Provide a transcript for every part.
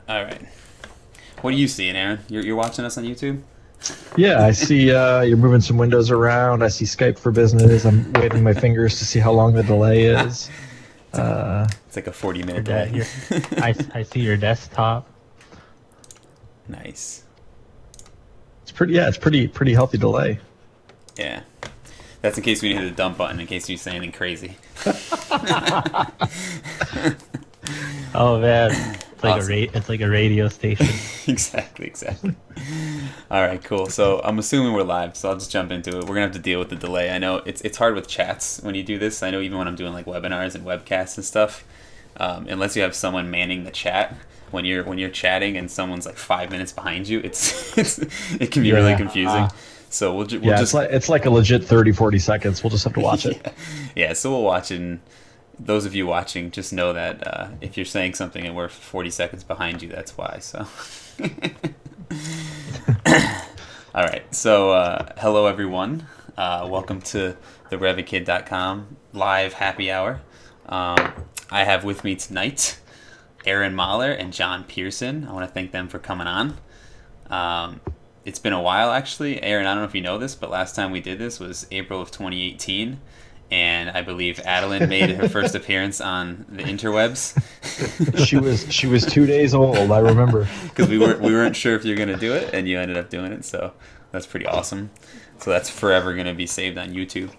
All right. What are you seeing, Aaron? You're watching us on YouTube? Yeah, I see you're moving some windows around. I see Skype for Business. I'm waving my fingers to see how long the delay is. It's like a 40-minute delay. I see your desktop. Nice. It's pretty healthy delay. Yeah. That's in case we hit the dump button, in case you say anything crazy. Oh man, it's like Awesome. it's like a radio station. Exactly. All right, cool. So I'm assuming we're live, so I'll just jump into it. We're gonna have to deal with the delay. I know it's hard with chats when you do this. I know even when I'm doing like webinars and webcasts and stuff, unless you have someone manning the chat when you're chatting and someone's like 5 minutes behind you, it can be really confusing. So we'll just it's like a legit 30-40 seconds. We'll just have to watch it. Yeah. So we'll watch it. And those of you watching, just know that if you're saying something and we're 40 seconds behind you, that's why. So. All right. So hello everyone. Welcome to the RevitKid.com live happy hour. I have with me tonight Aaron Mahler and John Pearson. I want to thank them for coming on. It's been a while, actually. Aaron, I don't know if you know this, but last time we did this was April of 2018, and I believe Adeline made her first appearance on the interwebs. She was 2 days old, I remember. Because we weren't sure if you were going to do it, and you ended up doing it, so that's pretty awesome. So that's forever going to be saved on YouTube.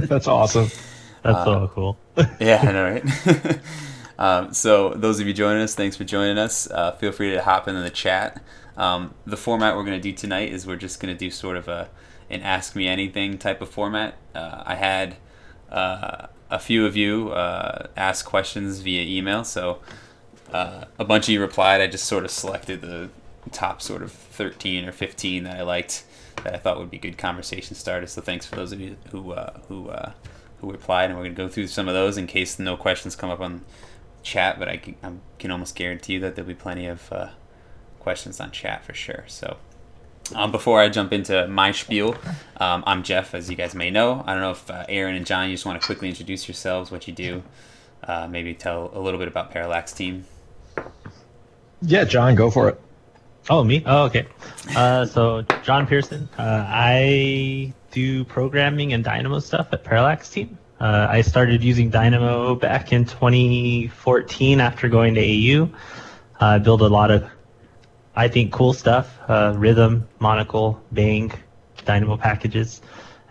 That's awesome. That's so cool. Yeah, I know, right? So those of you joining us, thanks for joining us. Feel free to hop in the chat. The format we're going to do tonight is we're just going to do sort of an Ask Me Anything type of format. I had a few of you ask questions via email, so a bunch of you replied. I just sort of selected the top sort of 13 or 15 that I liked, that I thought would be good conversation starters. So thanks for those of you who replied, and we're going to go through some of those in case no questions come up on chat, but I can almost guarantee you that there'll be plenty of questions on chat for sure. So before I jump into my spiel, I'm Jeff, as you guys may know. I don't know if Aaron and John, you just want to quickly introduce yourselves, what you do, maybe tell a little bit about Parallax team. Yeah, John, go for it. Oh, me? Oh, okay. So John Pearson. I do programming and Dynamo stuff at Parallax team. I started using Dynamo back in 2014 after going to AU. I built a lot of, I think, cool stuff, Rhythm, Monocle, Bang, Dynamo packages.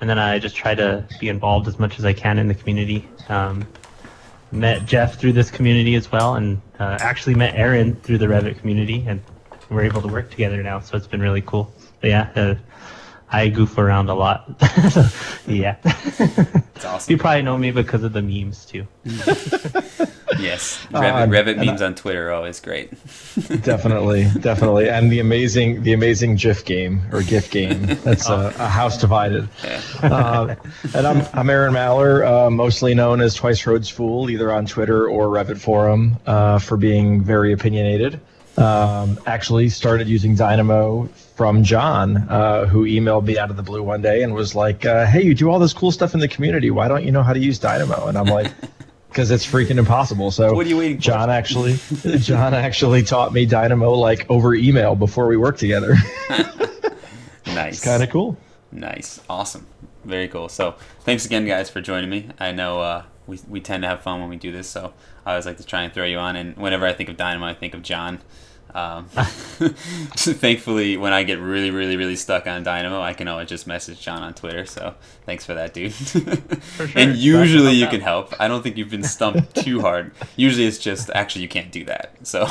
And then I just try to be involved as much as I can in the community. Met Jeff through this community as well, and actually met Aaron through the Revit community, and we're able to work together now, so it's been really cool. But yeah, I goof around a lot. Yeah. That's awesome. You probably know me because of the memes too. Yes, Revit memes on Twitter are always great. Definitely, and the amazing GIF game or GIF game. That's a house divided. Yeah. And I'm Aaron Mahler, mostly known as Twice Roads Fool, either on Twitter or Revit Forum, for being very opinionated. Actually started using Dynamo from John, who emailed me out of the blue one day and was like, "Hey, you do all this cool stuff in the community. Why don't you know how to use Dynamo?" And I'm like, because it's freaking impossible. So what are you waiting for? John actually taught me Dynamo like over email before we worked together. Nice. It's kind of cool. Nice. Awesome. Very cool. So thanks again, guys, for joining me. I know we tend to have fun when we do this, so I always like to try and throw you on. And whenever I think of Dynamo, I think of John. Thankfully, when I get really, really, really stuck on Dynamo, I can always just message John on Twitter. So thanks for that, dude. For sure. And usually you can help. I don't think you've been stumped too hard. Usually it's just, actually, you can't do that. So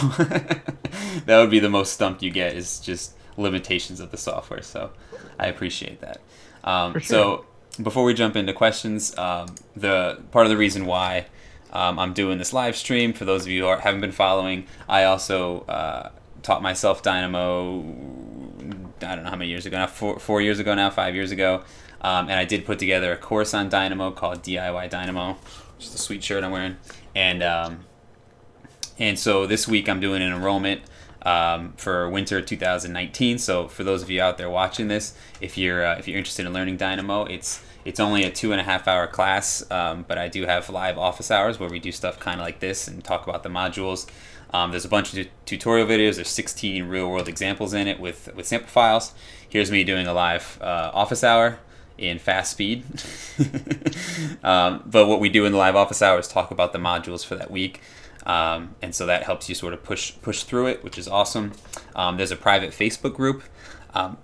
that would be the most stumped you get, is just limitations of the software. So I appreciate that. For sure. So before we jump into questions, the part of the reason why I'm doing this live stream, for those of you who haven't been following, I also taught myself Dynamo, I don't know how many years ago now, 4 years ago now, 5 years ago, and I did put together a course on Dynamo called DIY Dynamo, which is the sweet shirt I'm wearing, and so this week I'm doing an enrollment for winter 2019. So for those of you out there watching this, if you're interested in learning Dynamo, it's only a 2.5 hour class, but I do have live office hours where we do stuff kind of like this and talk about the modules. There's a bunch of tutorial videos. There's 16 real-world examples in it with sample files. Here's me doing a live office hour in fast speed. But what we do in the live office hour is talk about the modules for that week. And so that helps you sort of push through it, which is awesome. There's a private Facebook group.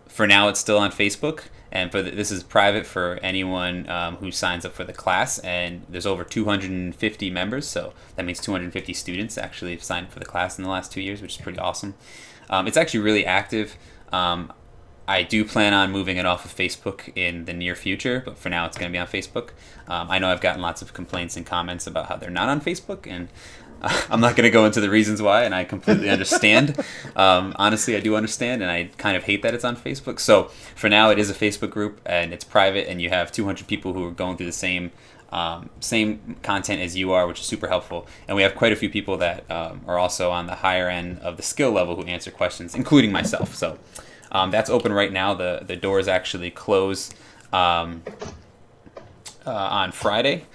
For now, it's still on Facebook, and this is private for anyone who signs up for the class. And there's over 250 members, so that means 250 students actually have signed up for the class in the last 2 years, which is pretty awesome. It's actually really active. I do plan on moving it off of Facebook in the near future, but for now it's going to be on Facebook. I know I've gotten lots of complaints and comments about how they're not on Facebook, and I'm not going to go into the reasons why, and I completely understand. Honestly, I do understand, and I kind of hate that it's on Facebook. So for now, it is a Facebook group, and it's private, and you have 200 people who are going through the same content as you are, which is super helpful. And we have quite a few people that are also on the higher end of the skill level who answer questions, including myself. So that's open right now. The doors actually close on Friday.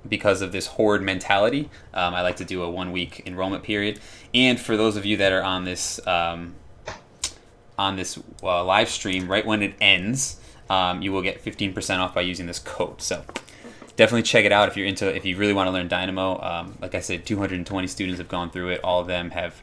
Because of this horde mentality, I like to do a 1 week enrollment period. And for those of you that are on this live stream, right when it ends, you will get 15% off by using this code. So definitely check it out if you really want to learn Dynamo. Like I said, 220 students have gone through it. All of them have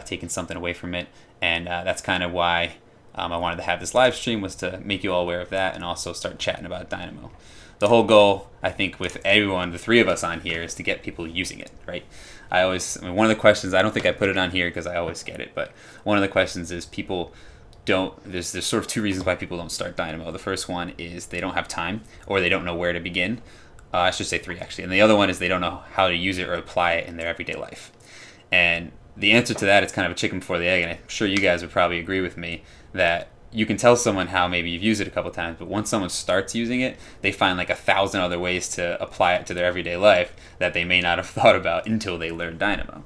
taken something away from it, and that's kind of why I wanted to have this live stream, was to make you all aware of that and also start chatting about Dynamo. The whole goal, I think, with everyone, the three of us on here, is to get people using it, right? One of the questions, I don't think I put it on here because I always get it, but one of the questions is there's sort of two reasons why people don't start Dynamo. The first one is they don't have time, or they don't know where to begin. I should say three, actually. And the other one is they don't know how to use it or apply it in their everyday life. And the answer to that is kind of a chicken before the egg, and I'm sure you guys would probably agree with me that you can tell someone how maybe you've used it a couple times, but once someone starts using it, they find like 1,000 other ways to apply it to their everyday life that they may not have thought about until they learn Dynamo.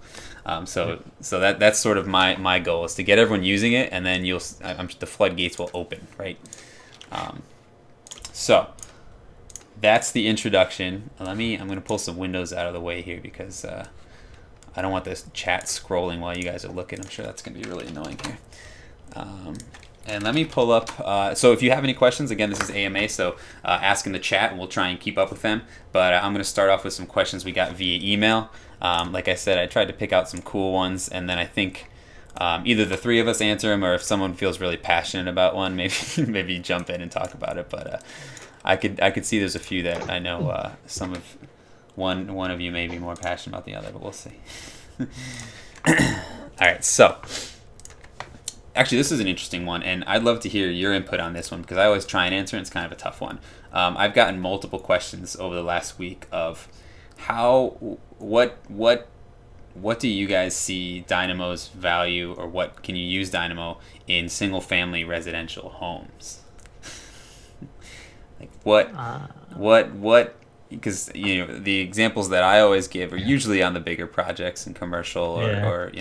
So that's sort of my goal, is to get everyone using it, and then the floodgates will open, right? So that's the introduction. I'm going to pull some windows out of the way here because I don't want this chat scrolling while you guys are looking. I'm sure that's going to be really annoying here. And let me pull up, so if you have any questions, again, this is AMA, so ask in the chat and we'll try and keep up with them. But I'm going to start off with some questions we got via email. Like I said, I tried to pick out some cool ones, and then I think either the three of us answer them, or if someone feels really passionate about one, maybe jump in and talk about it. But I could see there's a few that I know one of you may be more passionate about the other, but we'll see. All right, so actually, this is an interesting one, and I'd love to hear your input on this one because I always try and answer it. It's kind of a tough one. I've gotten multiple questions over the last week of what do you guys see Dynamo's value, or what can you use Dynamo in single-family residential homes? Like what? Because the examples that I always give are usually on the bigger projects and commercial, or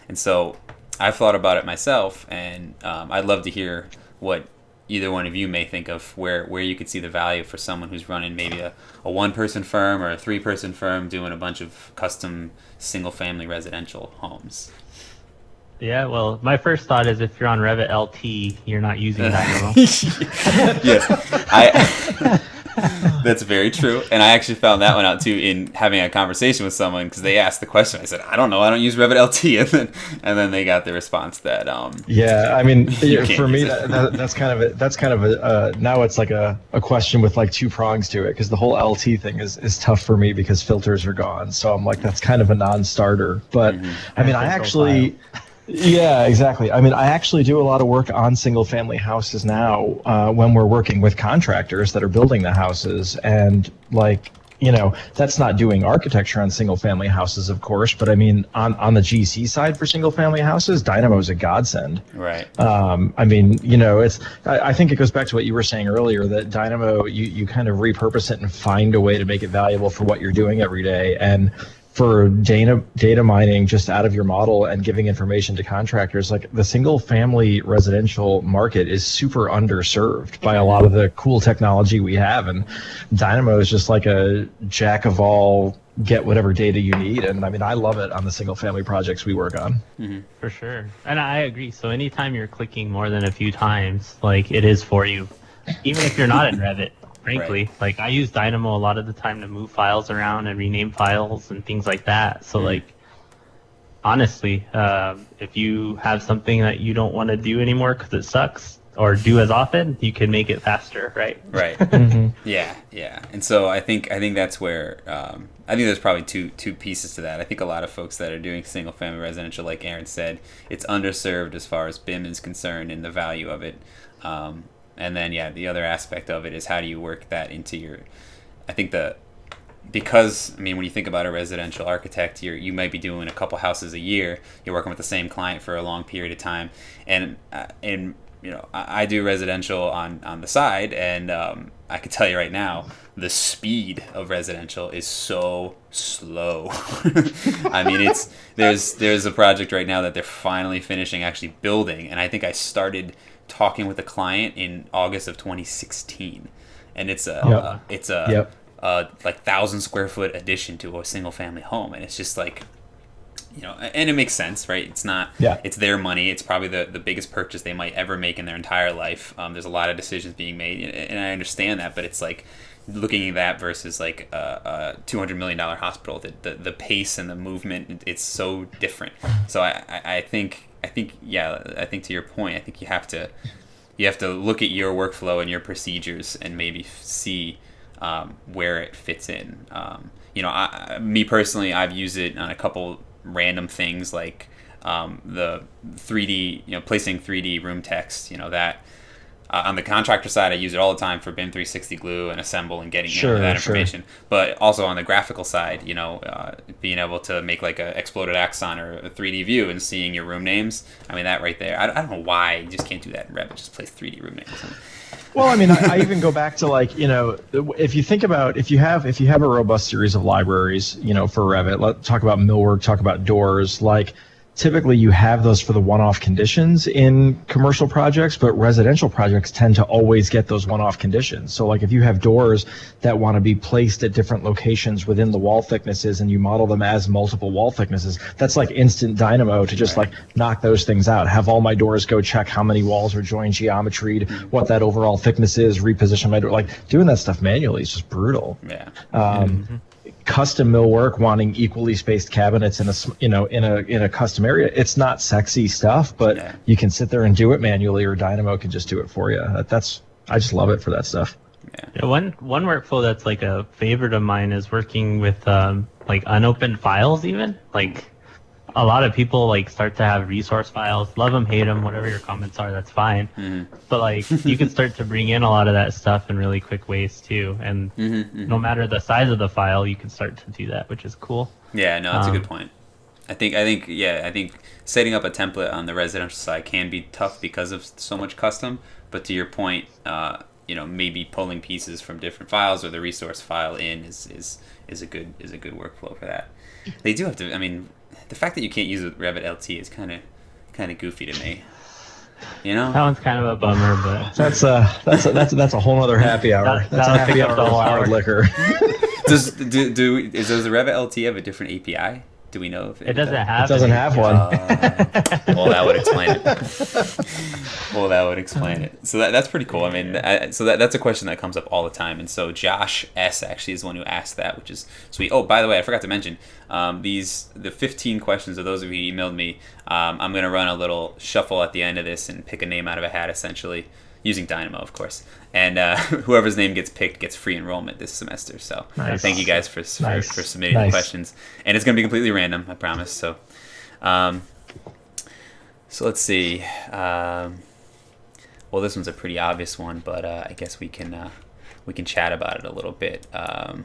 and so I've thought about it myself, and I'd love to hear what either one of you may think of where you could see the value for someone who's running maybe a one-person firm or a three-person firm doing a bunch of custom single-family residential homes. Yeah, well, my first thought is if you're on Revit LT, you're not using Dynamo. Yes, that's very true, and I actually found that one out too in having a conversation with someone, because they asked the question. I said, I don't know, I don't use Revit LT, and then they got the response that yeah, I mean, for me that's kind of a now it's like a question with like two prongs to it, because the whole LT thing is tough for me because filters are gone, so I'm like, that's kind of a non-starter. But I mean, I actually. Yeah, exactly. I mean, I actually do a lot of work on single-family houses now when we're working with contractors that are building the houses. And, like, that's not doing architecture on single-family houses, of course. But, I mean, on the GC side for single-family houses, Dynamo is a godsend. Right. I mean, I think it goes back to what you were saying earlier, that Dynamo, you kind of repurpose it and find a way to make it valuable for what you're doing every day. And for data mining just out of your model and giving information to contractors, like the single family residential market is super underserved by a lot of the cool technology we have, and Dynamo is just like a jack of all get whatever data you need. And I mean, I love it on the single family projects we work on. For sure. And I agree. So anytime you're clicking more than a few times, like it is for you, even if you're not in Revit, frankly. Right. Like I use Dynamo a lot of the time to move files around and rename files and things like that. So like, honestly, if you have something that you don't want to do anymore because it sucks or do as often, you can make it faster, right? Right. Yeah. And so I think that's where I think there's probably two pieces to that. I think a lot of folks that are doing single family residential, like Aaron said, it's underserved as far as BIM is concerned and the value of it. And then the other aspect of it is how do you work that into your. I think because I mean when you think about a residential architect, you might be doing a couple houses a year. You're working with the same client for a long period of time, and I do residential on the side, and I can tell you right now, the speed of residential is so slow. I mean, there's a project right now that they're finally finishing actually building, and I think I started talking with a client in August of 2016, and it's a like 1,000 square foot addition to a single family home, and it's just like. And it makes sense, right? It's not. Yeah. It's their money. It's probably the biggest purchase they might ever make in their entire life. There's a lot of decisions being made, and I understand that. But it's like looking at that versus like a $200 million hospital. The pace and the movement, it's so different. So I think to your point, I think you have to look at your workflow and your procedures and maybe see where it fits in. Me personally, I've used it on a couple random things like the 3D, placing 3D room text, that on the contractor side, I use it all the time for BIM 360 glue and assemble and getting that information. But also on the graphical side, being able to make like a exploded axon or a 3D view and seeing your room names. I mean, that right there. I don't know why you just can't do that in Revit. Just place 3D room names. Well, I mean, I even go back to like, if you think about if you have a robust series of libraries, for Revit, let's talk about millwork, talk about doors, like typically you have those for the one-off conditions in commercial projects, but residential projects tend to always get those one-off conditions. So like if you have doors that want to be placed at different locations within the wall thicknesses and you model them as multiple wall thicknesses, that's like instant Dynamo to just like knock those things out. Have all my doors go check how many walls are joined, geometry, what that overall thickness is, reposition my door. Like doing that stuff manually is just brutal. Custom millwork, wanting equally spaced cabinets in a custom area, it's not sexy stuff, but you can sit there and do it manually, or Dynamo can just do it for you. I just love it for that stuff. One workflow that's like a favorite of mine is working with like unopened files. Even like a lot of people like start to have resource files, love them, hate them, whatever your comments are, that's fine. But like you can start to bring in a lot of that stuff in really quick ways too, and no matter the size of the file, you can start to do that, which is cool. Yeah, no, that's a good point. I think setting up a template on the residential side can be tough because of so much custom. But to your point, maybe pulling pieces from different files or the resource file in is a good workflow for that. They do have to. I mean, the fact that you can't use Revit LT is kind of goofy to me. That one's kind of a bummer, but that's a whole other happy hour. That's a happy hour of hard liquor. Does the Revit LT have a different API? Do we know if it doesn't have? It doesn't have one. Well, that would explain it. So that's pretty cool. I mean, that's a question that comes up all the time. And so Josh S actually is the one who asked that, which is sweet. Oh, by the way, I forgot to mention the 15 questions of those of you who emailed me. I'm going to run a little shuffle at the end of this and pick a name out of a hat, essentially using Dynamo, of course. And whoever's name gets picked gets free enrollment this semester. So thank you guys for submitting the questions. And it's going to be completely random, I promise. So let's see. Well, this one's a pretty obvious one, but I guess we can chat about it a little bit. Oh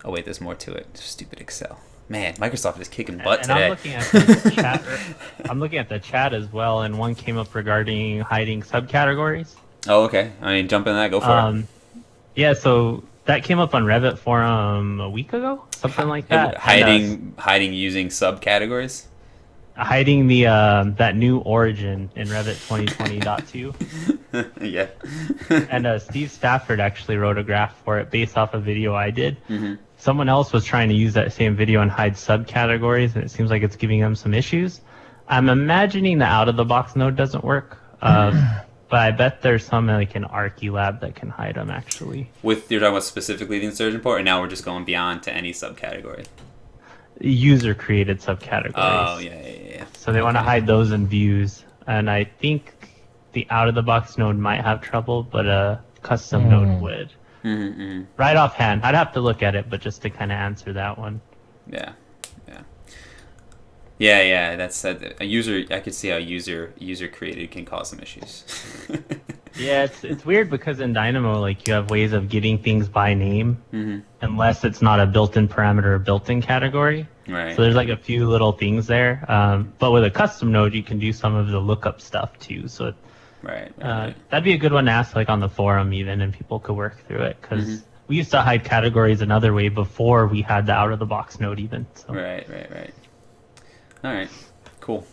wait, there's more to it. Stupid Excel. Man, Microsoft is kicking butt today. I'm looking at the chat as well, and one came up regarding hiding subcategories. Oh, okay. I mean, jump in that. Go for it. Yeah, so that came up on Revit forum a week ago, something like that. Hiding using subcategories. Hiding the that new origin in Revit 2020.2. Yeah. And Steve Stafford actually wrote a graph for it based off a video I did. someone else was trying to use that same video and hide subcategories, and it seems like it's giving them some issues. I'm imagining the out-of-the-box node doesn't work, but I bet there's some like an Archilab that can hide them actually. You're talking about specifically the insertion port, and now we're just going beyond to any subcategory. User-created subcategories. Oh, yeah. So they want to hide those in views, and I think the out-of-the-box node might have trouble, but a custom node would. Right offhand, I'd have to look at it, but just to kind of answer that one. Yeah. That's a user. I could see how user created can cause some issues. Yeah, it's weird because in Dynamo, like you have ways of getting things by name, unless it's not a built-in parameter or built-in category. Right. So there's like a few little things there. But with a custom node, you can do some of the lookup stuff too. So Right. that'd be a good one to ask like on the forum even, and people could work through it because we used to hide categories another way before we had the out-of-the-box node even. So. Right. All right, cool.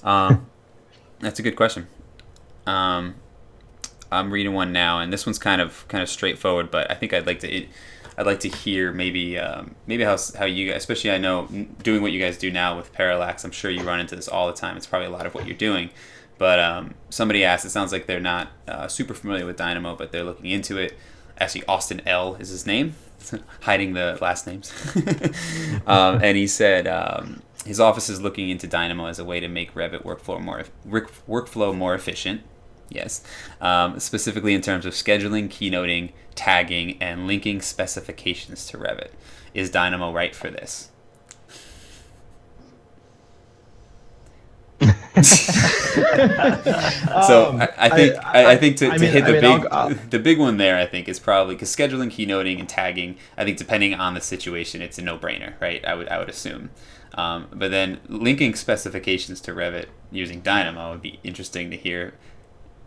That's a good question. I'm reading one now, and this one's kind of straightforward, but I think I'd like to hear maybe how you guys, especially I know doing what you guys do now with Parallax, I'm sure you run into this all the time. It's probably a lot of what you're doing. But somebody asked, it sounds like they're not super familiar with Dynamo, but they're looking into it. Actually, Austin L is his name, hiding the last names. And he said his office is looking into Dynamo as a way to make Revit workflow more efficient. Yes, specifically in terms of scheduling, keynoting, tagging, and linking specifications to Revit. Is Dynamo right for this? So I think to hit the big one there, I think is probably because scheduling, keynoting, and tagging. I think depending on the situation, it's a no-brainer, right? I would assume. But then linking specifications to Revit using Dynamo would be interesting to hear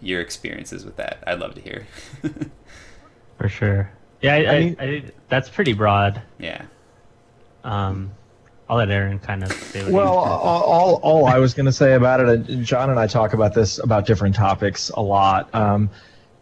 your experiences with that. I'd love to hear. For sure. Yeah, I that's pretty broad. Yeah. I'll let Aaron kind of say what Well, all I was going to say about it, and John and I talk about this, about different topics a lot.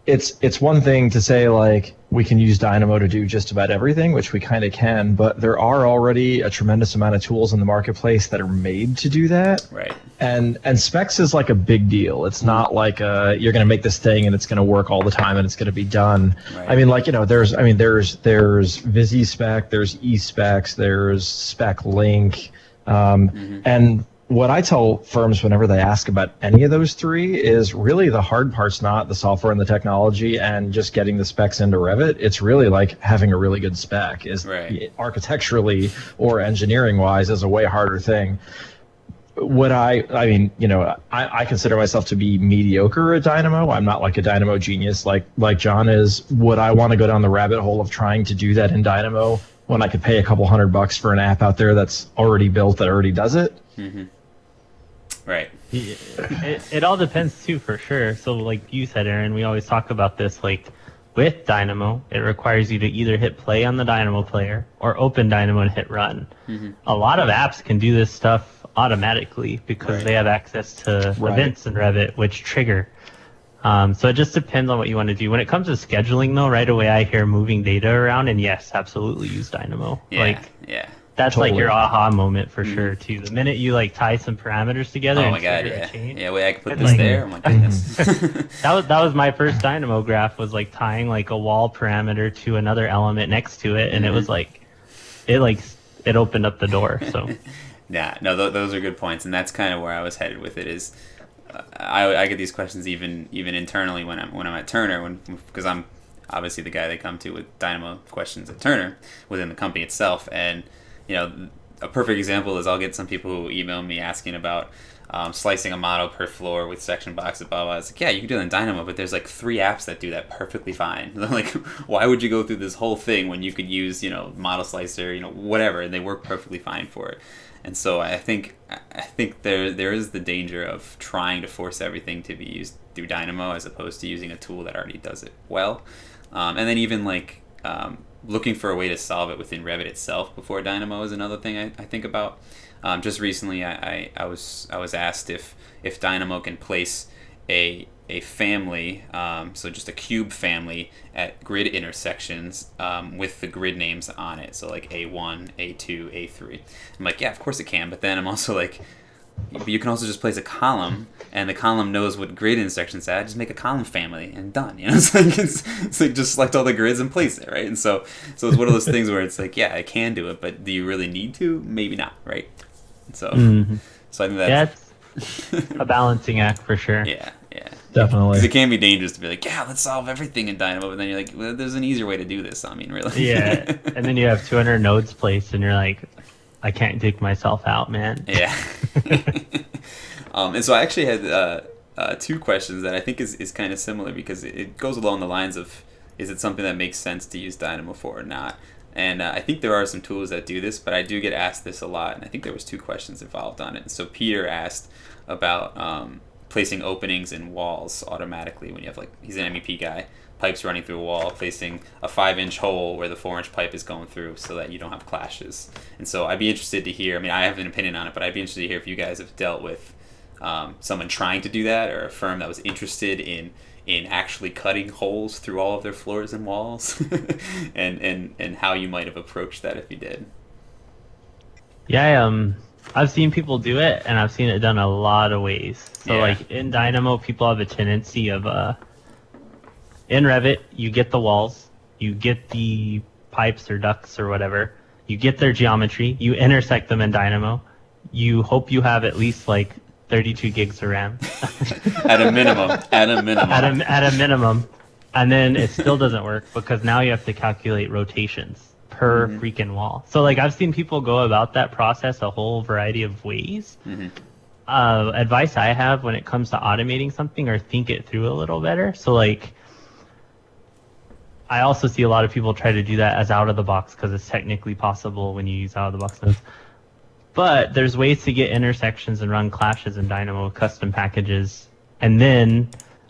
It's one thing to say, like, we can use Dynamo to do just about everything, which we kind of can, but there are already a tremendous amount of tools in the marketplace that are made to do that. Right. And specs is like a big deal. It's not like you're going to make this thing and it's going to work all the time and it's going to be done. Right. I mean, like, there's Visi spec, there's e-specs, there's spec link, and what I tell firms whenever they ask about any of those three is really the hard part's not the software and the technology and just getting the specs into Revit. It's really like having a really good spec. Architecturally or engineering wise is a way harder thing. I consider myself to be mediocre at Dynamo. I'm not like a Dynamo genius like John is. Would I want to go down the rabbit hole of trying to do that in Dynamo when I could pay a couple $100 for an app out there that's already built that already does it? Right. It all depends too, for sure. So like you said, Aaron, we always talk about this, like with Dynamo, it requires you to either hit play on the Dynamo player or open Dynamo and hit run. A lot of apps can do this stuff automatically because they have access to events in Revit, which trigger. So it just depends on what you want to do. When it comes to scheduling, though, right away I hear moving data around, and yes, absolutely use Dynamo. That's totally. Like your aha moment for sure too. The minute you like tie some parameters together. Oh my god, yeah. I can put this there. Oh my goodness. that was my first Dynamo graph, was like tying like a wall parameter to another element next to it, and it was like it opened up the door. So. Those are good points, and that's kind of where I was headed with it. Is I get these questions even internally when I'm at Turner, because I'm obviously the guy they come to with Dynamo questions at Turner within the company itself. And a perfect example is I'll get some people who email me asking about slicing a model per floor with section boxes, blah, blah. It's like, yeah, you can do it in Dynamo, but there's like 3 apps that do that perfectly fine. Like, why would you go through this whole thing when you could use, model slicer, whatever, and they work perfectly fine for it. And so I think there is the danger of trying to force everything to be used through Dynamo as opposed to using a tool that already does it well. And then even like looking for a way to solve it within Revit itself before Dynamo is another thing I think about. Just recently I was asked if Dynamo can place a a family, so just a cube family at grid intersections with the grid names on it. So like A1, A2, A3. I'm like, yeah, of course it can. But then I'm also like, but you can also just place a column, and the column knows what grid intersections at. Just make a column family and done. It's like just select all the grids and place it, right? And so it's one of those things where it's like, yeah, I can do it, but do you really need to? Maybe not, right? So so I think that's a balancing act for sure. Yeah. Definitely. Because it can be dangerous to be like, yeah, let's solve everything in Dynamo, but then you're like, well, there's an easier way to do this. I mean, really. Yeah, and then you have 200 nodes placed, and you're like, I can't dig myself out, man. Yeah. And so I actually had two questions that I think is kind of similar, because it goes along the lines of, is it something that makes sense to use Dynamo for or not? And I think there are some tools that do this, but I do get asked this a lot, and I think there was two questions involved on it. And so Peter asked about placing openings in walls automatically when you have, like, he's an MEP guy, pipes running through a wall, placing a 5-inch hole where the 4-inch pipe is going through so that you don't have clashes. And so I'd be interested to hear, I mean, I have an opinion on it, but I'd be interested to hear if you guys have dealt with someone trying to do that, or a firm that was interested in actually cutting holes through all of their floors and walls, and how you might have approached that if you did. Yeah, I've seen people do it, and I've seen it done a lot of ways. So like in Dynamo, people have a tendency of in Revit, you get the walls, you get the pipes or ducts or whatever, you get their geometry, you intersect them in Dynamo, you hope you have at least like 32 gigs of RAM. At a minimum. At a minimum. And then it still doesn't work, because now you have to calculate rotations per freaking wall. So like I've seen people go about that process a whole variety of ways. Advice I have when it comes to automating something, or think it through a little better. So like I also see a lot of people try to do that as out of the box, because it's technically possible when you use out of the box nodes. But there's ways to get intersections and run clashes in Dynamo with custom packages. And then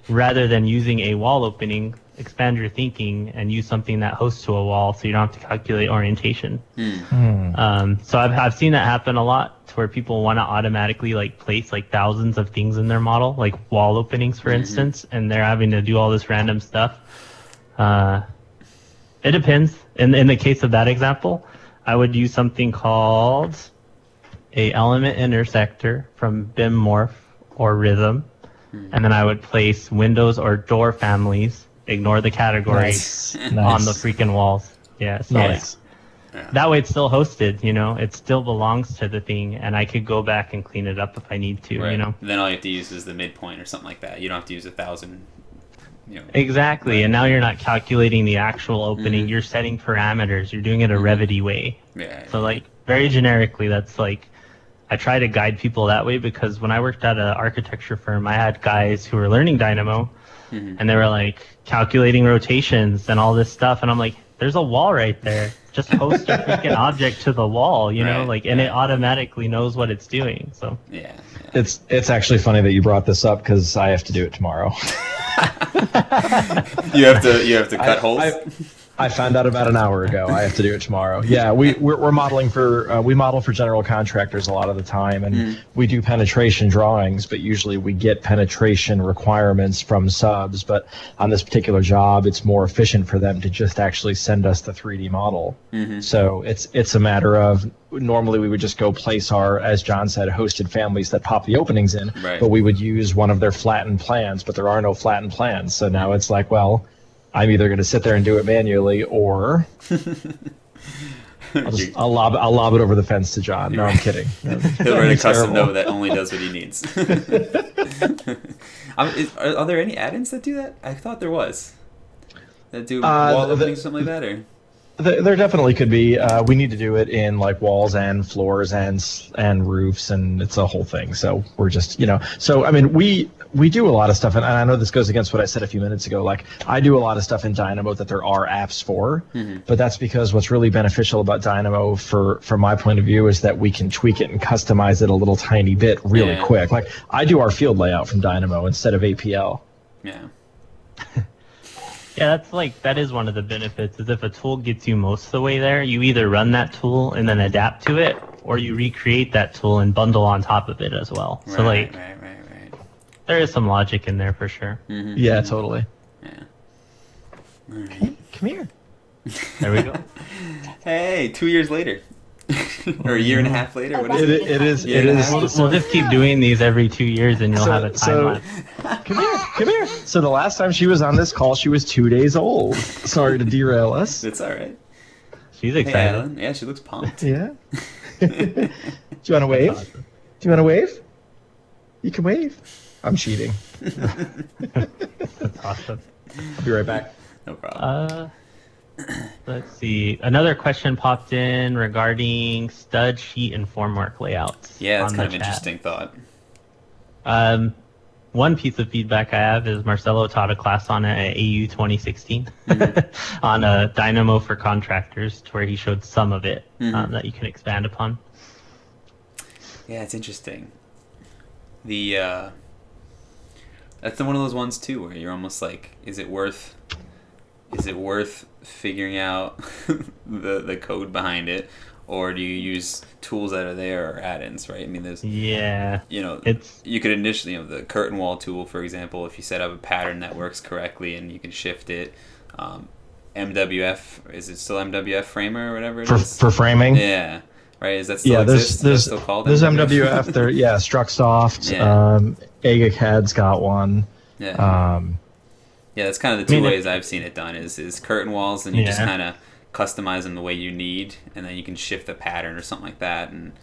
rather than using a wall opening, expand your thinking and use something that hosts to a wall, so you don't have to calculate orientation. So I've seen that happen a lot, to where people want to automatically like place like thousands of things in their model, like wall openings, for instance, and they're having to do all this random stuff. It depends. In the case of that example, I would use something called a element intersector from BIM Morph or Rhythm, and then I would place windows or door families, ignore the categories, on the freaking walls. Yeah, so Nice. that way it's still hosted, it still belongs to the thing, and I could go back and clean it up if I need to, Right. Then all you have to use is the midpoint or something like that. You don't have to use 1,000. Exactly, and now you're not calculating the actual opening. You're setting parameters. You're doing it a Revit way. So like very generically, that's like, I try to guide people that way, because when I worked at an architecture firm, I had guys who were learning Dynamo, and they were like calculating rotations and all this stuff, and I'm like, there's a wall right there. Just host a freaking object to the wall, and it automatically knows what it's doing. So It's actually funny that you brought this up, because I have to do it tomorrow. You have to cut holes. I found out about an hour ago. I have to do it tomorrow. Yeah, we're modeling for we model for general contractors a lot of the time, and we do penetration drawings, but usually we get penetration requirements from subs. But on this particular job, it's more efficient for them to just actually send us the 3D model. So it's a matter of, normally we would just go place our, as John said, hosted families that pop the openings in, but we would use one of their flattened plans, but there are no flattened plans. So now it's like, well, I'm either going to sit there and do it manually, or I'll lob it over the fence to John. No, I'm kidding. He'll write a custom node that only does what he needs. Are there any add-ins that do that? I thought there was. That do wall openings, something like that, or? There definitely could be. We need to do it in like walls and floors and roofs, and it's a whole thing. So we're just, So I mean, we do a lot of stuff, and I know this goes against what I said a few minutes ago. Like, I do a lot of stuff in Dynamo that there are apps for, but that's because what's really beneficial about Dynamo, from my point of view, is that we can tweak it and customize it a little tiny bit really quick. Like, I do our field layout from Dynamo instead of APL. Yeah. Yeah, that is one of the benefits, is if a tool gets you most of the way there, you either run that tool and then adapt to it, or you recreate that tool and bundle on top of it as well. So there is some logic in there for sure. Mm-hmm. Yeah, totally. Yeah. All right. Hey, come here. There we go. Hey, 2 years later. Or a year and a half later. What is It, it? it is. Yeah, It is. We'll just keep doing these every 2 years, and you'll have a time lapse. Come here. Come here. So the last time she was on this call, she was 2 days old. Sorry to derail us. It's all right. She's Hey, excited. Alan. Yeah, she looks pumped. Yeah. Do you want to wave? Awesome. Do you want to wave? You can wave. I'm cheating. That's awesome. I'll be right back. No problem. Let's see. Another question popped in regarding stud sheet and formwork layouts. Yeah, that's on kind the of chat. interesting thought. One piece of feedback I have is Marcelo taught a class on it at AU 2016 on a Dynamo for contractors, to where he showed some of it that you can expand upon. Yeah, it's interesting. The that's one of those ones too where you're almost like, is it worth figuring out the code behind it, or do you use tools that are there or add-ins, right? I mean, there's you could initially, the curtain wall tool, for example, if you set up a pattern that works correctly and you can shift it. MWF, is it still MWF Framer or whatever it is? For framing. Yeah. Right, is that still exist? There's Is that still called there's MWF there. Yeah, Structsoft. Yeah. AgaCAD's got one. Yeah. Yeah, that's kind of the two ways I've seen it done is curtain walls, and you just kind of customize them the way you need, and then you can shift the pattern or something like that, and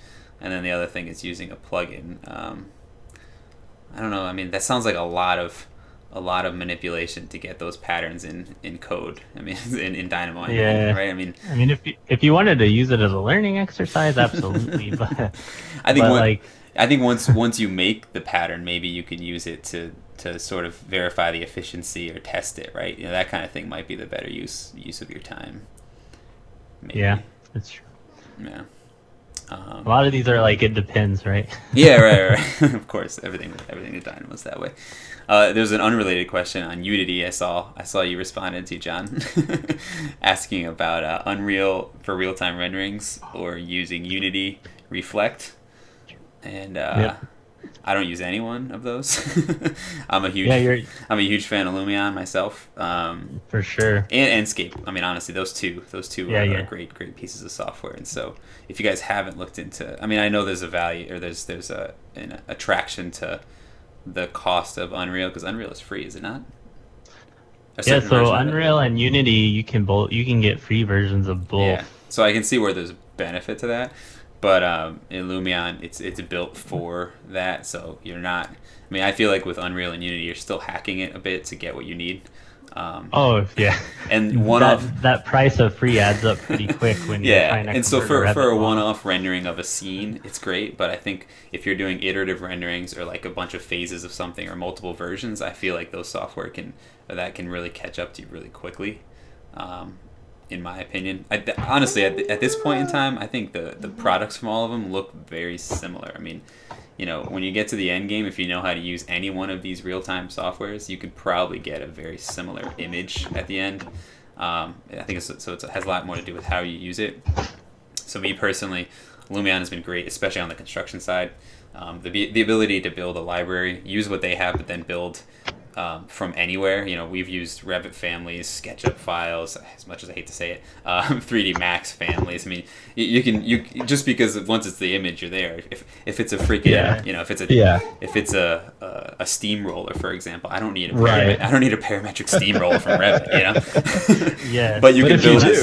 then the other thing is using a plugin. I don't know. I mean, that sounds like a lot of manipulation to get those patterns in code. I mean, in Dynamo. Right. I mean, if you wanted to use it as a learning exercise, absolutely. But I think once you make the pattern, maybe you can use it to sort of verify the efficiency or test it. Right. That kind of thing might be the better use of your time. Maybe. Yeah, that's true. Yeah. A lot of these are like, it depends, right? Yeah, right. Of course, everything in Dynamo's that way. There's an unrelated question on Unity. I saw you responded to, John, asking about Unreal for real-time renderings or using Unity Reflect, and I don't use any one of those. I'm a huge fan of Lumion myself. For sure. And Enscape. I mean, honestly, those two are great pieces of software. And so, if you guys haven't looked into, I mean, I know there's a value, or there's an attraction to the cost of Unreal, because Unreal is free, is it not? Yeah. So Unreal and Unity, you can get free versions of both. Yeah. So I can see where there's benefit to that. But in Lumion, it's built for that, so you're not. I mean, I feel like with Unreal and Unity, you're still hacking it a bit to get what you need. Yeah. And that price of free adds up pretty quick when you're trying to. And so for a one-off rendering of a scene, it's great. But I think if you're doing iterative renderings or like a bunch of phases of something or multiple versions, I feel like those software can really catch up to you really quickly. In my opinion, honestly, at this point in time, I think the products from all of them look very similar. I mean, when you get to the end game, if you know how to use any one of these real-time softwares, you could probably get a very similar image at the end. I think it has a lot more to do with how you use it. So me personally, Lumion has been great, especially on the construction side. The ability to build a library, use what they have, but then build from anywhere. We've used Revit families, SketchUp files, as much as I hate to say it, 3D Max families. I mean, you just because once it's the image, you're there. If it's a freaking, if it's a steamroller, for example, I don't need a parametric steamroller from Revit. Yeah. But you can build it.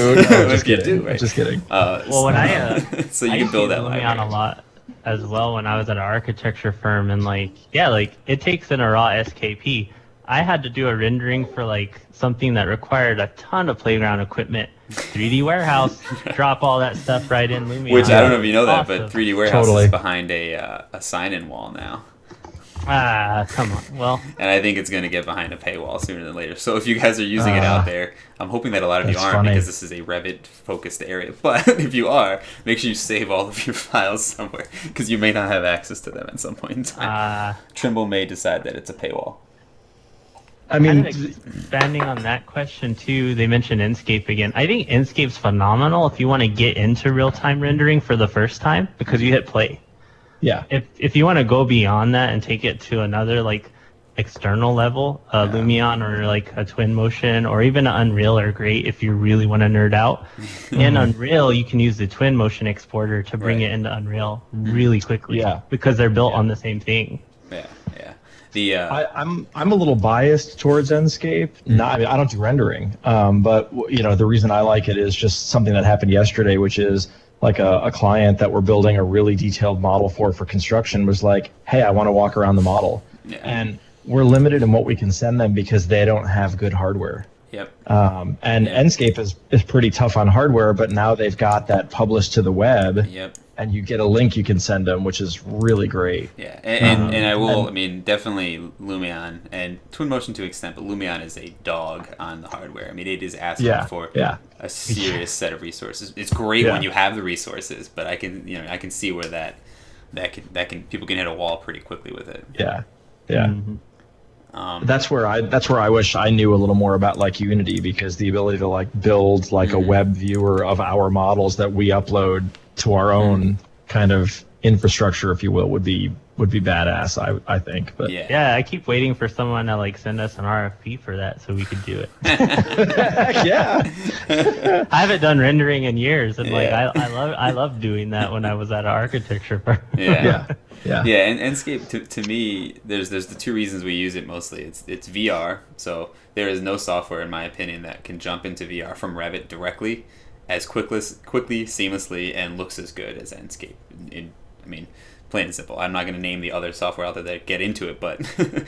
Right? Just kidding. Well, when so you can build that library a lot as well when I was at an architecture firm, and it takes in a raw SKP. I had to do a rendering for something that required a ton of playground equipment. 3D Warehouse, drop all that stuff right in Lumion. Which I don't know if you know that, Awesome. but 3D Warehouse is behind a sign-in wall now. Come on. Well, and I think it's going to get behind a paywall sooner than later. So if you guys are using it out there, I'm hoping that a lot of you aren't, because this is a Revit-focused area. But if you are, make sure you save all of your files somewhere, because you may not have access to them at some point in time. Trimble may decide that it's a paywall. I mean, expanding on that question too, they mentioned Enscape again. I think Enscape's phenomenal if you want to get into real-time rendering for the first time, because you hit play. Yeah. If you want to go beyond that and take it to another, external level. Lumion or like a Twinmotion or even Unreal are great if you really want to nerd out. In Unreal, you can use the Twinmotion exporter to bring it into Unreal really quickly because they're built on the same thing. Yeah, yeah. The I'm a little biased towards Enscape. Not, I mean, I don't do rendering, but the reason I like it is just something that happened yesterday, which is like a client that we're building a really detailed model for construction was like, hey, I want to walk around the model, and we're limited in what we can send them because they don't have good hardware. Yep. And Enscape is pretty tough on hardware, but now they've got that published to the web. Yep. And you get a link you can send them, which is really great. Yeah, and I will. I mean, definitely Lumion and Twinmotion to an extent, but Lumion is a dog on the hardware. I mean, it is asking for a serious set of resources. It's great when you have the resources, but I can see where that can people can hit a wall pretty quickly with it. Yeah, yeah. Mm-hmm. That's where I wish I knew a little more about like Unity, because the ability to like build like a web viewer of our models that we upload to our own kind of infrastructure, if you will, would be badass. I think. But yeah, I keep waiting for someone to like send us an RFP for that so we could do it. Yeah. I haven't done rendering in years, and like I love doing that when I was at an architecture firm. Yeah. And Enscape to me, there's the two reasons we use it mostly. It's VR, so there is no software in my opinion that can jump into VR from Revit directly as quickly, seamlessly, and looks as good as Enscape. I mean, plain and simple. I'm not going to name the other software out there that get into it, but and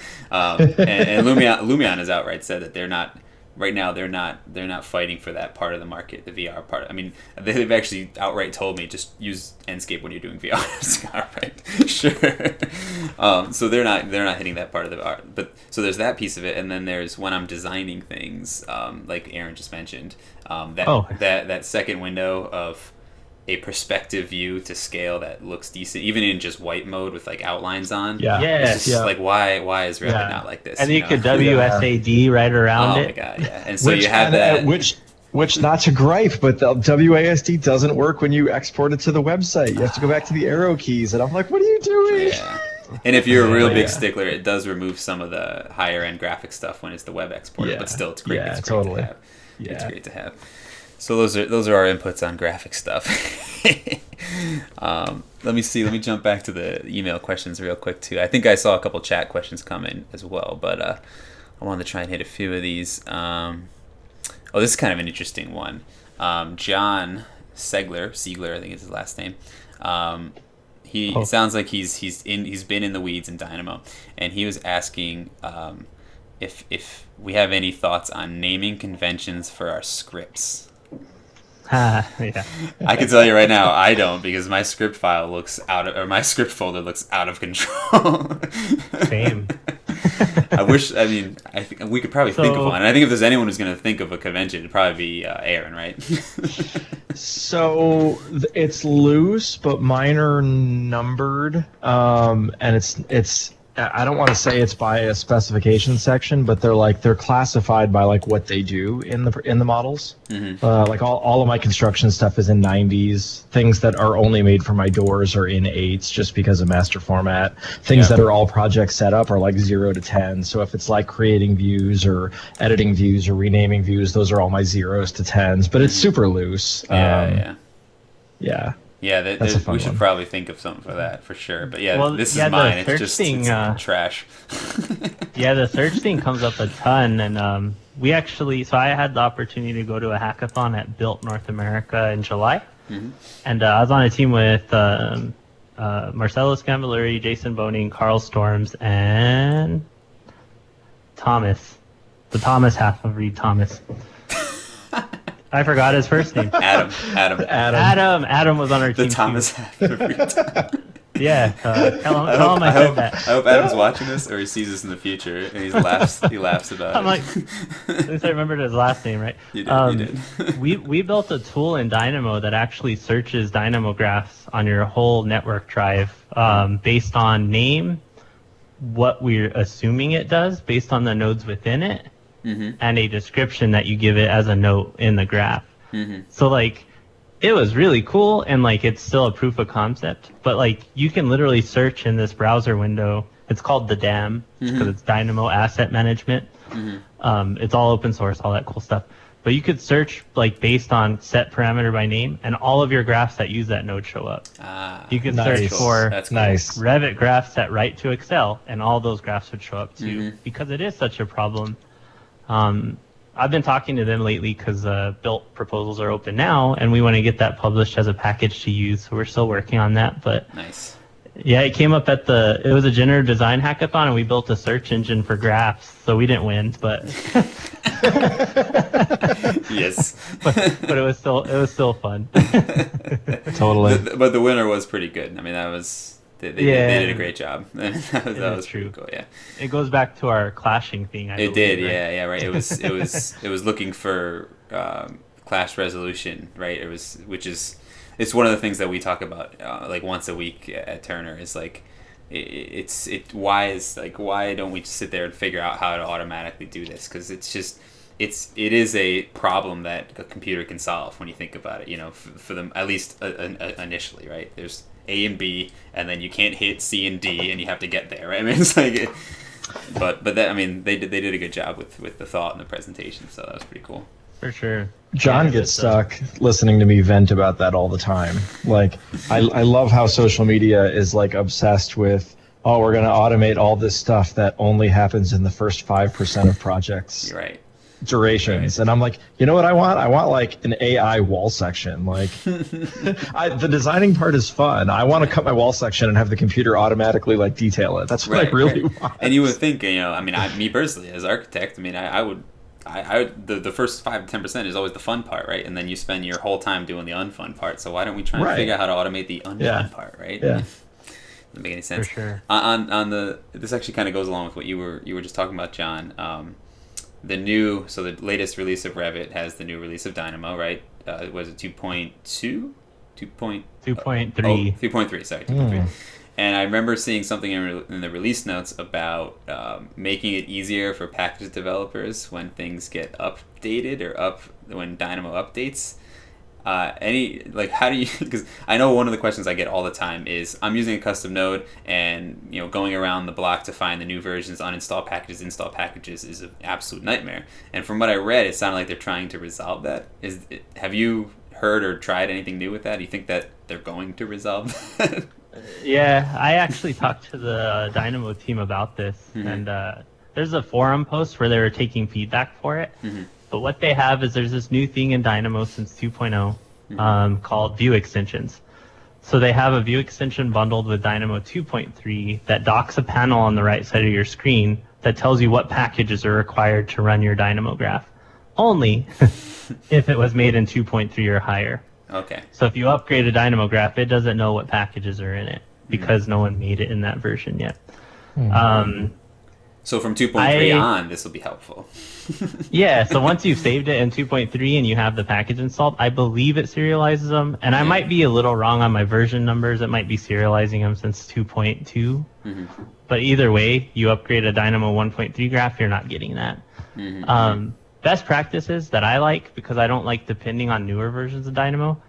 Lumion has outright said that they're not fighting for that part of the market, the VR part. I mean, they've actually outright told me just use Enscape when you're doing VR. All right, sure. So they're not hitting that part of the art. But so there's that piece of it, and then there's when I'm designing things, like Aaron just mentioned, that second window of a perspective view to scale that looks decent, even in just white mode with like outlines on. It's just like why is Revit not like this? And you could WSAD right around it. Oh my god, yeah. And so you have that. Which not to gripe, but the WASD doesn't work when you export it to the website. You have to go back to the arrow keys, and I'm like, what are you doing? Yeah. And if you're a real big stickler, it does remove some of the higher end graphic stuff when it's the web export. But still, it's great. Yeah, it's totally. Great to have. It's great to have. So those are our inputs on graphic stuff. Let me see. Let me jump back to the email questions real quick too. I think I saw a couple chat questions come in as well, but I wanted to try and hit a few of these. This is kind of an interesting one. John Siegler, I think is his last name. It sounds like he's been in the weeds in Dynamo, and he was asking if we have any thoughts on naming conventions for our scripts. Yeah. I can tell you right now, I don't, because my script file my script folder looks out of control. Same. I think we could probably think of one. And I think if there's anyone who's going to think of a convention, it'd probably be Aaron, right? So it's loose, but mine are numbered, and it's. I don't want to say it's by a specification section, but they're classified by like what they do in the models. Mm-hmm. Like all of my construction stuff is in 90s. Things that are only made for my doors are in 8s, just because of master format. Things that are all project setup are like 0 to 10. So if it's like creating views or editing views or renaming views, those are all my 0s to 10s. But it's super loose. Yeah. Yeah, we should probably think of something for that, for sure. But this is mine. It's just it's trash. The search thing comes up a ton. And we actually, so I had the opportunity to go to a hackathon at Built North America in July. Mm-hmm. And I was on a team with Marcelo Scambilleri, Jason Boning, Carl Storms, and Thomas. The Thomas half of Reed Thomas. I forgot his first name. Adam was on our team. The Thomas half of Reed. Yeah, tell him I said that. I hope Adam's watching this, or he sees this in the future and he laughs about it. I'm like, at least I remembered his last name, right? You did. We built a tool in Dynamo that actually searches Dynamo graphs on your whole network drive based on name, what we're assuming it does based on the nodes within it, and a description that you give it as a note in the graph. So like, it was really cool, and like it's still a proof of concept, but like you can literally search in this browser window It's called the DAM because it's Dynamo Asset Management. It's all open source, all that cool stuff. But you could search like based on set parameter by name, and all of your graphs that use that node show up. You could search for That's cool. Revit graphs set right to Excel, and all those graphs would show up too. Because it is such a problem. I've been talking to them lately because built proposals are open now, and we want to get that published as a package to use. So we're still working on that. But nice. Yeah, it came up it was a generative design hackathon, and we built a search engine for graphs. So we didn't win, but yes. but it was still fun. Totally. But the winner was pretty good. I mean, that was they did a great job. that was true. Cool. Yeah. It goes back to our clashing thing. It did. Right? Yeah. Right. It was looking for clash resolution. Right. It's one of the things that we talk about like once a week at Turner is like why don't we just sit there and figure out how to automatically do this, because it is a problem that a computer can solve when you think about it, for them, at least initially, right? There's A and B, and then you can't hit C and D, and you have to get there, right? I mean, it's like but that, I mean, they did a good job with the thought and the presentation, so that was pretty cool. For sure. John gets stuck listening to me vent about that all the time. Like, I love how social media is like obsessed with, oh, we're going to automate all this stuff that only happens in the first 5% of projects. You're right. Durations. Right. And I'm like, you know what I want? I want like an AI wall section. Like, the designing part is fun. I want to cut my wall section and have the computer automatically like detail it. That's what I really want. And you would think, I mean, me personally as architect, I mean, I would the first 5 to 10% is always the fun part, right? And then you spend your whole time doing the unfun part. So why don't we try and figure out how to automate the unfun part, right? Yeah. Doesn't make any sense. For sure. This actually kind of goes along with what you were just talking about, John. The latest release of Revit has the new release of Dynamo, right? Was it 2.2? 2.3. 3.3. Sorry, 2.3. And I remember seeing something in the release notes about making it easier for package developers when things get updated or when Dynamo updates. How do you? Because I know one of the questions I get all the time is I'm using a custom node and going around the block to find the new versions, uninstall packages, install packages is an absolute nightmare. And from what I read, it sounded like they're trying to resolve that. Have you heard or tried anything new with that? Do you think that they're going to resolve that? Yeah, I actually talked to the Dynamo team about this, and there's a forum post where they were taking feedback for it. But what they have is there's this new thing in Dynamo since 2.0 called view extensions. So they have a view extension bundled with Dynamo 2.3 that docks a panel on the right side of your screen that tells you what packages are required to run your Dynamo graph. Only if it was made in 2.3 or higher. Okay. So if you upgrade a Dynamo graph, it doesn't know what packages are in it because no one made it in that version yet. So from 2.3 on, this will be helpful. Yeah, so once you've saved it in 2.3 and you have the package installed, I believe it serializes them. And I might be a little wrong on my version numbers. It might be serializing them since 2.2. But either way, you upgrade a Dynamo 1.3 graph, you're not getting that. Best practices that I like, because I don't like depending on newer versions of Dynamo,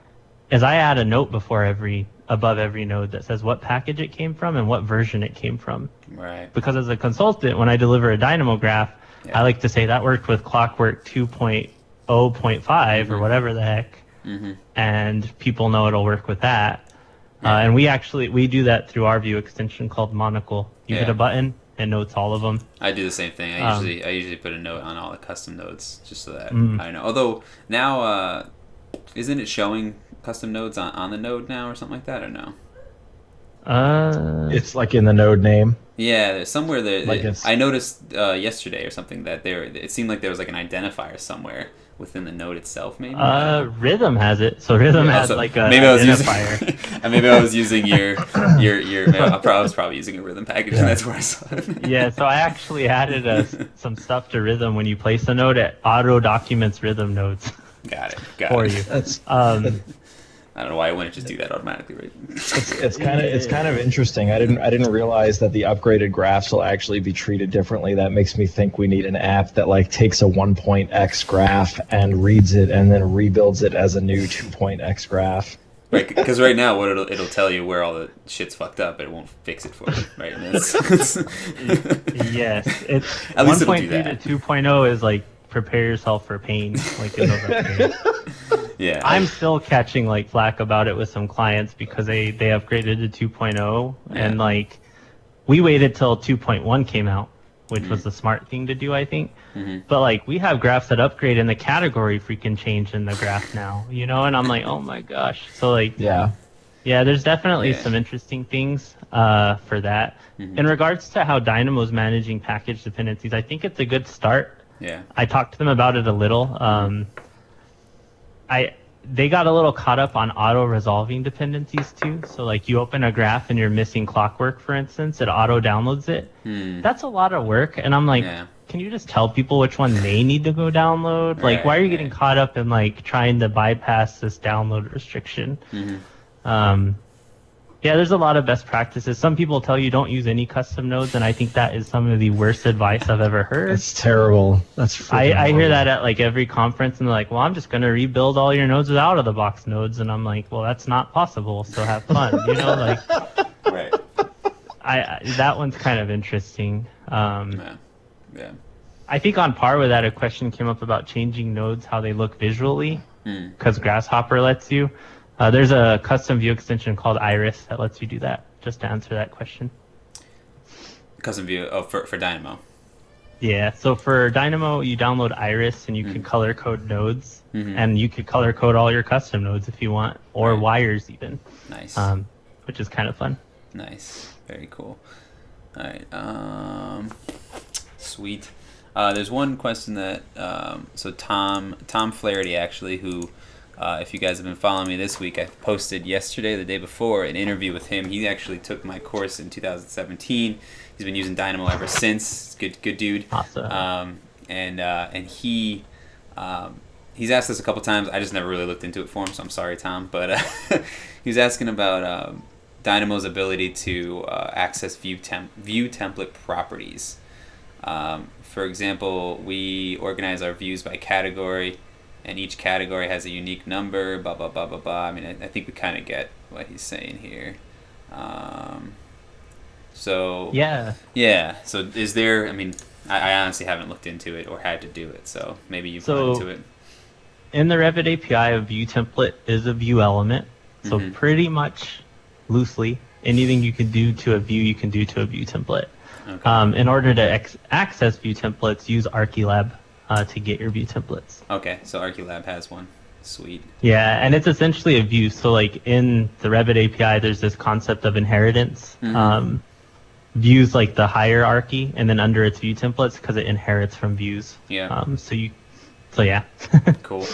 is I add a note above every node that says what package it came from and what version it came from. Right. Because as a consultant, when I deliver a Dynamo graph, I like to say that worked with Clockwork 2.0.5 or whatever the heck, and people know it'll work with that. And we do that through our view extension called Monocle. You hit a button, it notes all of them. I do the same thing. I usually put a note on all the custom nodes just so that I know. Although now, isn't it showing custom nodes on the node now or something like that, or no? It's like in the node name. Yeah, there's somewhere there. I noticed yesterday or something that it seemed like there was like an identifier somewhere within the node itself, maybe. Rhythm has it. So Rhythm has like a maybe identifier. Maybe I was using your. I was probably using a Rhythm package, and that's where I saw it. Yeah, so I actually added some stuff to Rhythm. When you place a node, it auto documents Rhythm nodes. Got it. For you. That's I don't know why I wouldn't just do that automatically, right? It's kind of interesting. I didn't realize that the upgraded graphs will actually be treated differently. That makes me think we need an app that like takes a 1.x graph and reads it and then rebuilds it as a new 2.x graph. Right, because right now what it'll tell you where all the shit's fucked up, but it won't fix it for you, right? And Yes, it's At least it'll 1.3 do that. to 2.0 is like prepare yourself for pain, like in those upgrades. Yeah, I'm still catching like flack about it with some clients because they upgraded to 2.0 and like we waited till 2.1 came out, which was the smart thing to do, I think. But like we have graphs that upgrade and the category freaking changed in the graph now, you know, and I'm like, oh my gosh. So like yeah, there's definitely some interesting things for that. In regards to how Dynamo's managing package dependencies, I think it's a good start. Yeah. I talked to them about it a little. They got a little caught up on auto-resolving dependencies too. So like you open a graph and you're missing clockwork, for instance, it auto-downloads it. That's a lot of work. And I'm like, can you just tell people which one they need to go download? Like, why are you getting caught up in like trying to bypass this download restriction? Yeah, there's a lot of best practices. Some people tell you don't use any custom nodes, and I think that is some of the worst advice I've ever heard. That's terrible. That's I hear that at like every conference, and they're like, well, I'm just going to rebuild all your nodes with out-of-the-box nodes. And I'm like, well, that's not possible, so have fun. You know, like, right. That one's kind of interesting. Yeah. I think on par with that, a question came up about changing nodes, how they look visually, because Grasshopper lets you. There's a custom view extension called Iris that lets you do that, just to answer that question. Custom view for Dynamo. Yeah, so for Dynamo, you download Iris and you can color code nodes, and you could color code all your custom nodes if you want, or wires even. Nice. Which is kind of fun. Nice. Very cool. All right. Sweet. There's one question that so Tom Flaherty actually, who if you guys have been following me this week, I posted yesterday, the day before, an interview with him. He actually took my course in 2017. He's been using Dynamo ever since. Good dude. Awesome. And he's asked us a couple times. I just never really looked into it for him, so I'm sorry, Tom. But he was asking about Dynamo's ability to access view template properties. For example, we organize our views by category, and each category has a unique number, blah, blah, blah, blah, blah. I mean, I think we kind of get what he's saying here. So is there, I mean, I honestly haven't looked into it or had to do it, so maybe you've looked into it. In the Revit API, a view template is a view element. So pretty much loosely, anything you can do to a view, you can do to a view template. Okay. In order to access view templates, use Archilab to get your view templates. Okay, so Archilab has one. Sweet. Yeah, and it's essentially a view. So like in the Revit API, there's this concept of inheritance. Views like the hierarchy, and then under its view templates because it inherits from views. Yeah. So yeah. Cool.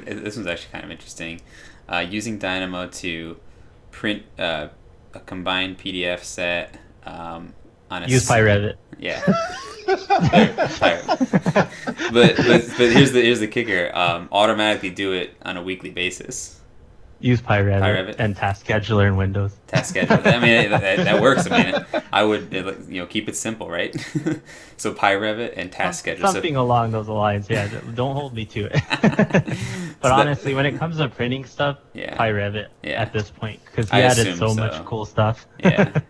This one's actually kind of interesting. Using Dynamo to print a combined PDF set on a use PyRevit. Yeah. but here's the kicker. Automatically do it on a weekly basis. Use PyRevit and Task Scheduler in Windows. Task Scheduler. I mean, that works. I mean, I would keep it simple, right? So PyRevit and Task Scheduler. Something along those lines. Yeah. Don't hold me to it. But honestly, when it comes to printing stuff, PyRevit at this point, because we added so much cool stuff. Yeah.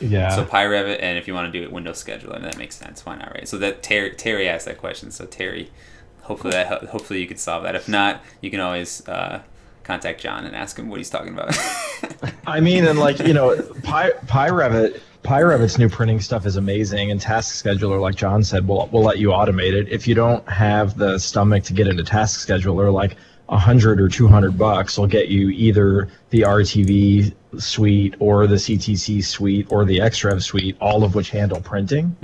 So PyRevit, and if you want to do it, Windows Scheduler, that makes sense. Why not, right? So that Terry asked that question. So Terry, hopefully you could solve that. If not, you can always contact John and ask him what he's talking about. I mean, and PyRevit's new printing stuff is amazing, and Task Scheduler, like John said, will let you automate it. If you don't have the stomach to get into Task Scheduler, like $100 or $200 will get you either the RTV suite or the CTC suite or the XREV suite, all of which handle printing.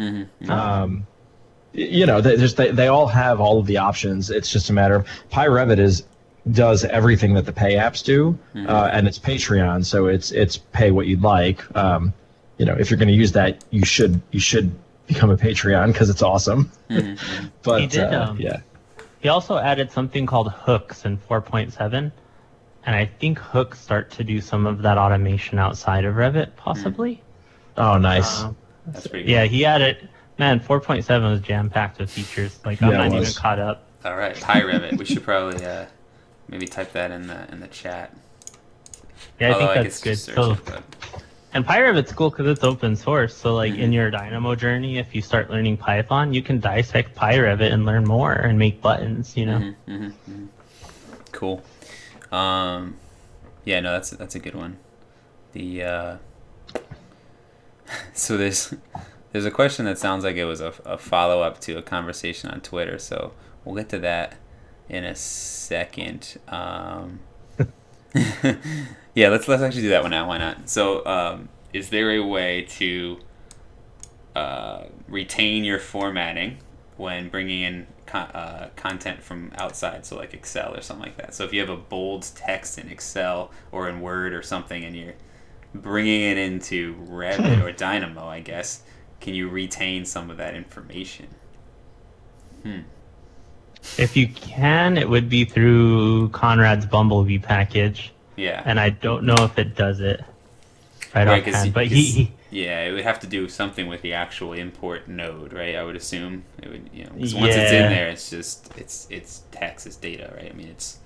They all have all of the options. It's just a matter of PyRevit does everything that the pay apps do, and it's Patreon, so it's pay what you'd like. If you're going to use that, you should become a Patreon because it's awesome. But he did, he also added something called hooks in 4.7, and I think hooks start to do some of that automation outside of Revit, possibly. Oh, nice. That's pretty cool. Yeah, he added. Man, 4.7 was jam-packed with features. Like, I'm not even caught up. All right, PyRevit. We should probably maybe type that in the chat. Yeah, I Although think guess that's good. just search So, it, but and PyRevit's cool because it's open source. So like in your Dynamo journey, if you start learning Python, you can dissect PyRevit and learn more and make buttons. Cool. Yeah, no, that's a good one. The so there's a question that sounds like it was a follow up to a conversation on Twitter. So we'll get to that in a second. Yeah, let's actually do that one now. Why not? So, is there a way to retain your formatting when bringing in content from outside, so like Excel or something like that? So if you have a bold text in Excel or in Word or something, and you're bringing it into Revit or Dynamo, I guess, can you retain some of that information? If you can, it would be through Conrad's Bumblebee package. Yeah. And I don't know if it does it right offhand, but yeah, it would have to do something with the actual import node, right? I would assume it would, because once it's in there, it's just it's text, it's data, right? I mean, it's.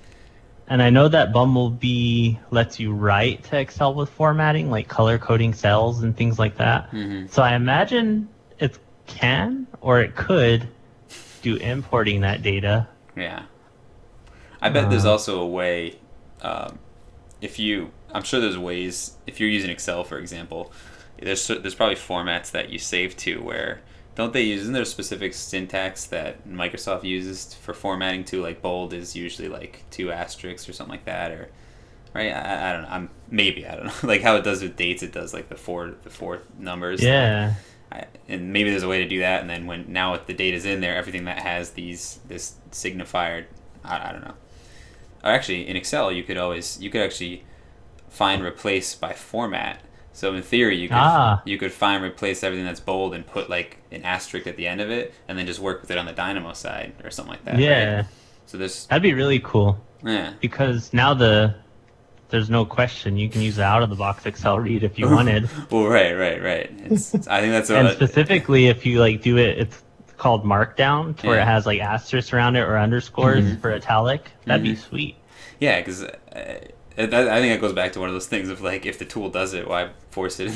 And I know that Bumblebee lets you write to Excel with formatting, like color coding cells and things like that. So I imagine it can or it could do importing that data. Yeah, I bet there's also a way. I'm sure there's ways, if you're using Excel, for example, there's probably formats that you save to where, isn't there a specific syntax that Microsoft uses for formatting too? Like bold is usually like 2 asterisks or something like that, or, right? I don't know. I don't know. Like how it does with dates, it does like the four numbers. Yeah. And maybe there's a way to do that, and then now if the data's in there, everything that has this signifier, I don't know. Or actually, in Excel, you could actually find replace by format. So in theory, you could find replace everything that's bold and put like an asterisk at the end of it, and then just work with it on the Dynamo side or something like that. Yeah. Right? So that'd be really cool. Yeah. Because now there's no question, you can use the out of the box Excel read if you wanted. Well, right. I think that's and specifically if you like do it, it's called Markdown, to where it has like asterisks around it or underscores for italic. That'd be sweet. Yeah, because I think that goes back to one of those things of like, if the tool does it, why force it?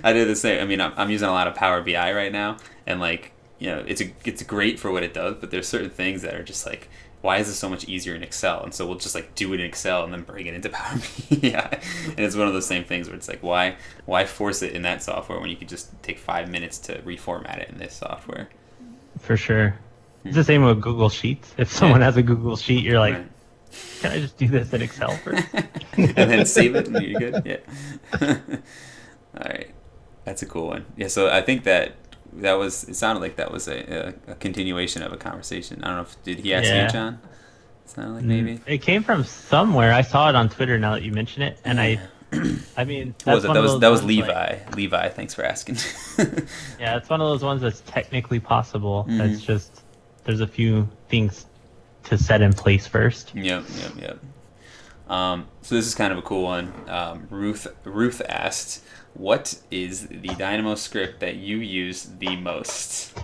I do the same. I mean, I'm using a lot of Power BI right now, and like, it's great for what it does, but there's certain things that are just like, why is this so much easier in Excel? And so we'll just like do it in Excel and then bring it into Power BI. And it's one of those same things where it's like, why force it in that software when you could just take 5 minutes to reformat it in this software? For sure. It's the same with Google Sheets. If someone has a Google Sheet, you're like, can I just do this in Excel first? And then save it and you're good? Yeah. All right. That's a cool one. Yeah, so I think it sounded like that was a continuation of a conversation. I don't know did he ask you, John? It sounded like maybe. It came from somewhere. I saw it on Twitter now that you mention it, and I mean, that was Levi. Levi, thanks for asking. Yeah, it's one of those ones that's technically possible. That's just, there's a few things to set in place first. Yep. So this is kind of a cool one. Ruth asked, what is the Dynamo script that you use the most?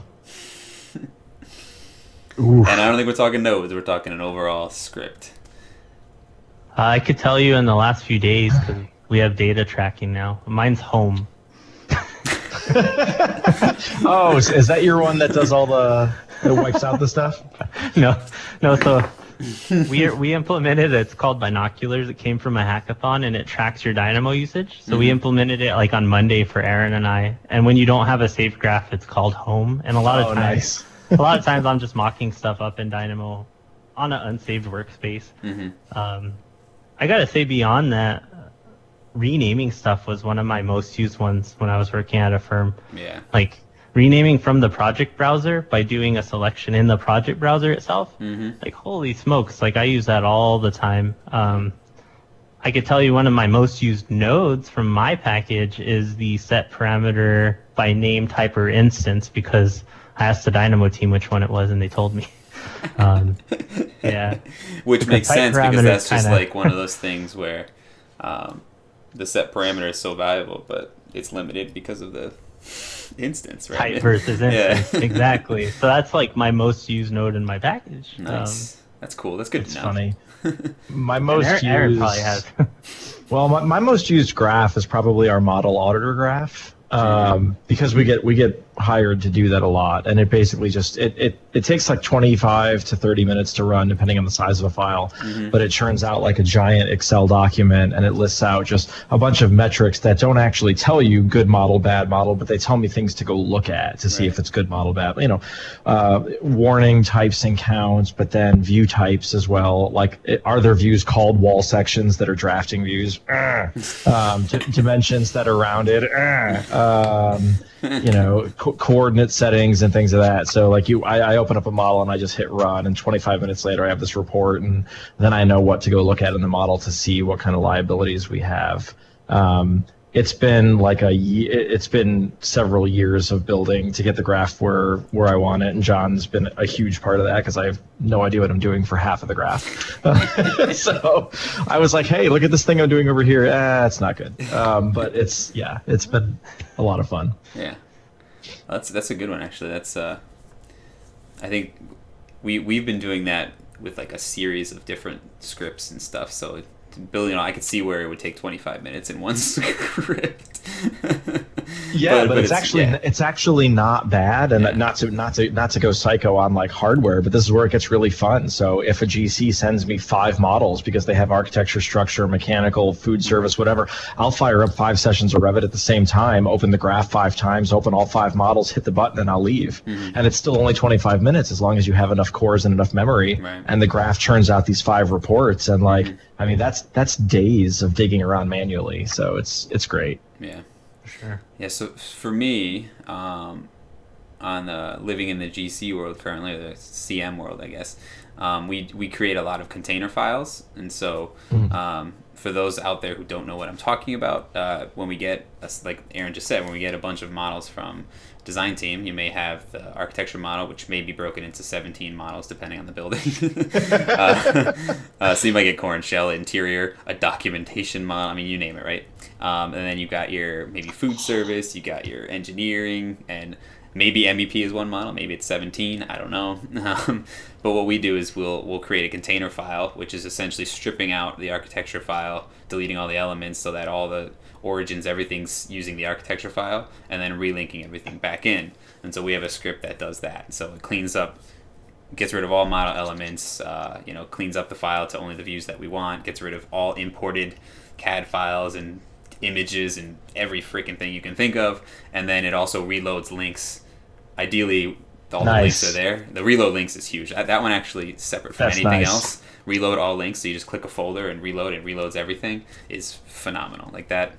And I don't think we're talking nodes, we're talking an overall script. I could tell you in the last few days, because we have data tracking now. Mine's home. Oh, is that your one that does all that wipes out the stuff? No. So we implemented, it's called Binoculars. It came from a hackathon, and it tracks your Dynamo usage. So we implemented it like on Monday for Aaron and I. And when you don't have a safe graph, it's called home. And a lot of times I'm just mocking stuff up in Dynamo on an unsaved workspace. I gotta say, beyond that, renaming stuff was one of my most used ones when I was working at a firm. Yeah. Like renaming from the project browser by doing a selection in the project browser itself. Like, holy smokes, like I use that all the time. I could tell you one of my most used nodes from my package is the set parameter by name, type, or instance, because I asked the Dynamo team which one it was and they told me. Yeah. Which makes sense, because that's just like one of those things where the set parameter is so valuable, but it's limited because of the instance, right? Type versus instance. Exactly. So that's like my most used node in my package. Nice. That's cool. That's good It's to know. funny. My And most Aaron used, probably has. well, my most used graph is probably our model auditor graph, because we get hired to do that a lot, and it basically just it takes like 25 to 30 minutes to run depending on the size of a file, but it churns out like a giant Excel document, and it lists out just a bunch of metrics that don't actually tell you good model, bad model, but they tell me things to go look at to see if it's good model, bad. Warning types and counts, but then view types as well. Like, are there views called wall sections that are drafting views? Dimensions that are rounded. Coordinate settings and things of that. So like I open up a model and I just hit run, and 25 minutes later I have this report, and then I know what to go look at in the model to see what kind of liabilities we have. It's been it's been several years of building to get the graph where I want it, and John's been a huge part of that because I have no idea what I'm doing for half of the graph. So I was like, hey, look at this thing I'm doing over here. It's not good. But it's been a lot of fun. Yeah. Well, that's a good one, actually. That's I think we've been doing that with like a series of different scripts and stuff. So building, I could see where it would take 25 minutes in one script. But it's actually not bad, and not to go psycho on like hardware, but this is where it gets really fun. So if a GC sends me 5 models because they have architecture, structure, mechanical, food service, whatever, I'll fire up 5 sessions of Revit at the same time, open the graph 5 times, open all 5 models, hit the button, and I'll leave. And it's still only 25 minutes as long as you have enough cores and enough memory, and the graph churns out these 5 reports, and like I mean that's days of digging around manually. So it's great. Yeah. Sure. Yeah, so for me, on living in the GC world currently, or the CM world, I guess, we create a lot of container files, and so for those out there who don't know what I'm talking about, when we get, like Aaron just said, when we get a bunch of models from design team, you may have the architecture model, which may be broken into 17 models depending on the building. So you might get core and shell, interior, a documentation model, I mean, you name it, right? And then you've got your maybe food service, you got your engineering, and maybe MEP is one model, maybe it's 17, I don't know. But what we do is we'll create a container file, which is essentially stripping out the architecture file, deleting all the elements so that all the origins, everything's using the architecture file, and then relinking everything back in. And so we have a script that does that. So it cleans up, gets rid of all model elements, cleans up the file to only the views that we want, gets rid of all imported CAD files and images and every freaking thing you can think of, and then it also reloads links. Ideally, all the links are there. The reload links is huge. That one actually is separate from anything else. Reload all links, so you just click a folder and reload, it reloads everything, is phenomenal. Like that,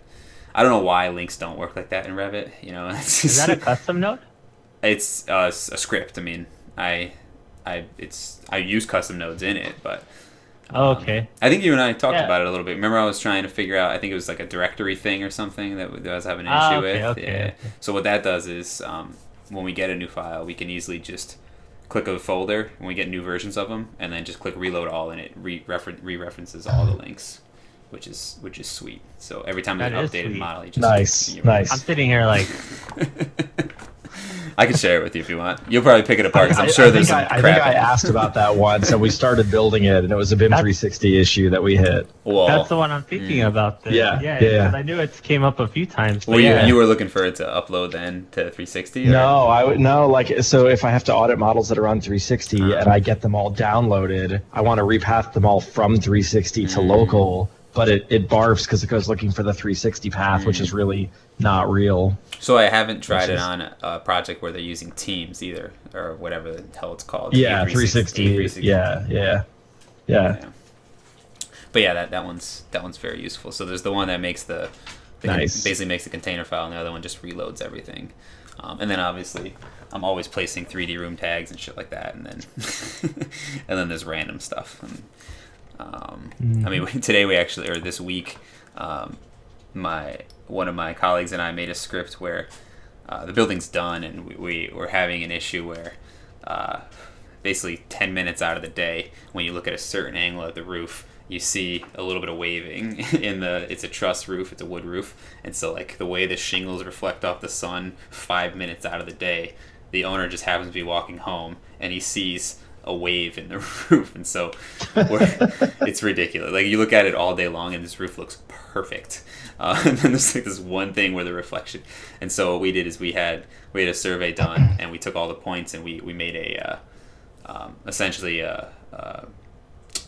I don't know why links don't work like that in Revit. It's just, is that a custom node? It's a script. I mean, I use custom nodes in it, but okay. I think you and I talked about it a little bit. Remember, I was trying to figure out, I think it was like a directory thing or something that I was having an issue with. Okay. So what that does is, when we get a new file, we can easily just click a folder when we get new versions of them, and then just click reload all, and it re-references all the links, which is sweet. So every time there's an updated model, you just nice. I'm sitting here like. I can share it with you if you want. You'll probably pick it apart because I'm sure there's some crap. I think I asked about that once, and we started building it, and it was a BIM 360 issue that we hit. Well, that's the one I'm thinking about. Yeah. I knew it came up a few times. Well, you were looking for it to upload then to 360? Or? So if I have to audit models that are on 360 and I get them all downloaded, I want to repath them all from 360 to local, but it barfs because it goes looking for the 360 path, which is really not real. So I haven't tried it on a project where they're using Teams either, or whatever the hell it's called. Yeah, 360. Yeah. But yeah, that one's very useful. So there's the one that makes basically makes the container file, and the other one just reloads everything. And then obviously I'm always placing 3D room tags and shit like that, and then and then there's random stuff. And, I mean, this week, one of my colleagues and I made a script where the building's done, and we were having an issue where basically 10 minutes out of the day, when you look at a certain angle of the roof, you see a little bit of waving it's a truss roof, it's a wood roof, and so like the way the shingles reflect off the sun 5 minutes out of the day, the owner just happens to be walking home, and he sees a wave in the roof, and so it's ridiculous. Like you look at it all day long, and this roof looks perfect, and then there's like this one thing where the reflection. And so what we did is we had a survey done, and we took all the points, and we made a essentially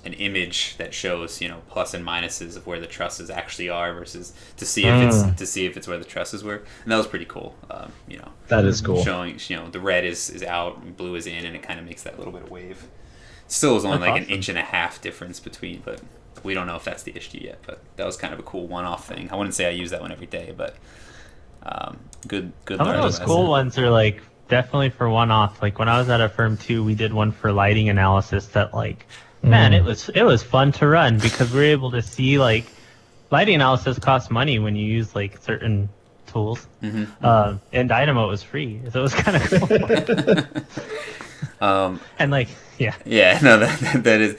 an image that shows plus and minuses of where the trusses actually are versus to see if it's where the trusses were, and that was pretty cool. That is cool. Showing the red is out and blue is in, and it kind of makes that little bit of wave. Still was only like awesome. an inch and a half difference between, but we don't know if that's the issue yet. But that was kind of a cool one-off thing. I wouldn't say I use that one every day, but good. Some of those cool ones are like definitely for one-off. Like when I was at a firm too, we did one for lighting analysis that like. Man, it was fun to run because we were able to see like lighting analysis costs money when you use like certain tools. Mm-hmm. And Dynamo was free, so it was kind of cool. And like, yeah. Yeah, no, that is.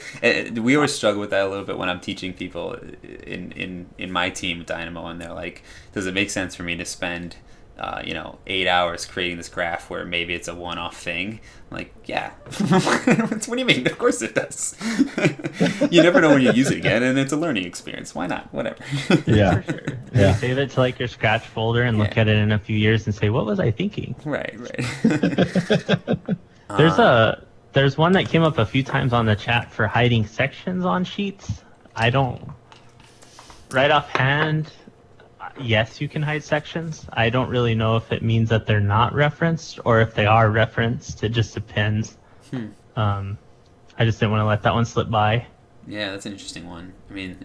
We always struggle with that a little bit when I'm teaching people in my team Dynamo, and they're like, "Does it make sense for me to spend 8 hours creating this graph where maybe it's a one-off thing?" I'm like, yeah. What do you mean? Of course it does. You never know when you use it again, and it's a learning experience. Why not? Whatever. Yeah. For sure. You save it to like your scratch folder and look at it in a few years and say, what was I thinking? Right. There's one that came up a few times on the chat for hiding sections on sheets. I don't right offhand. Yes, you can hide sections. I don't really know if it means that they're not referenced or if they are referenced. It just depends. I just didn't want to let that one slip by. Yeah, that's an interesting one. I mean,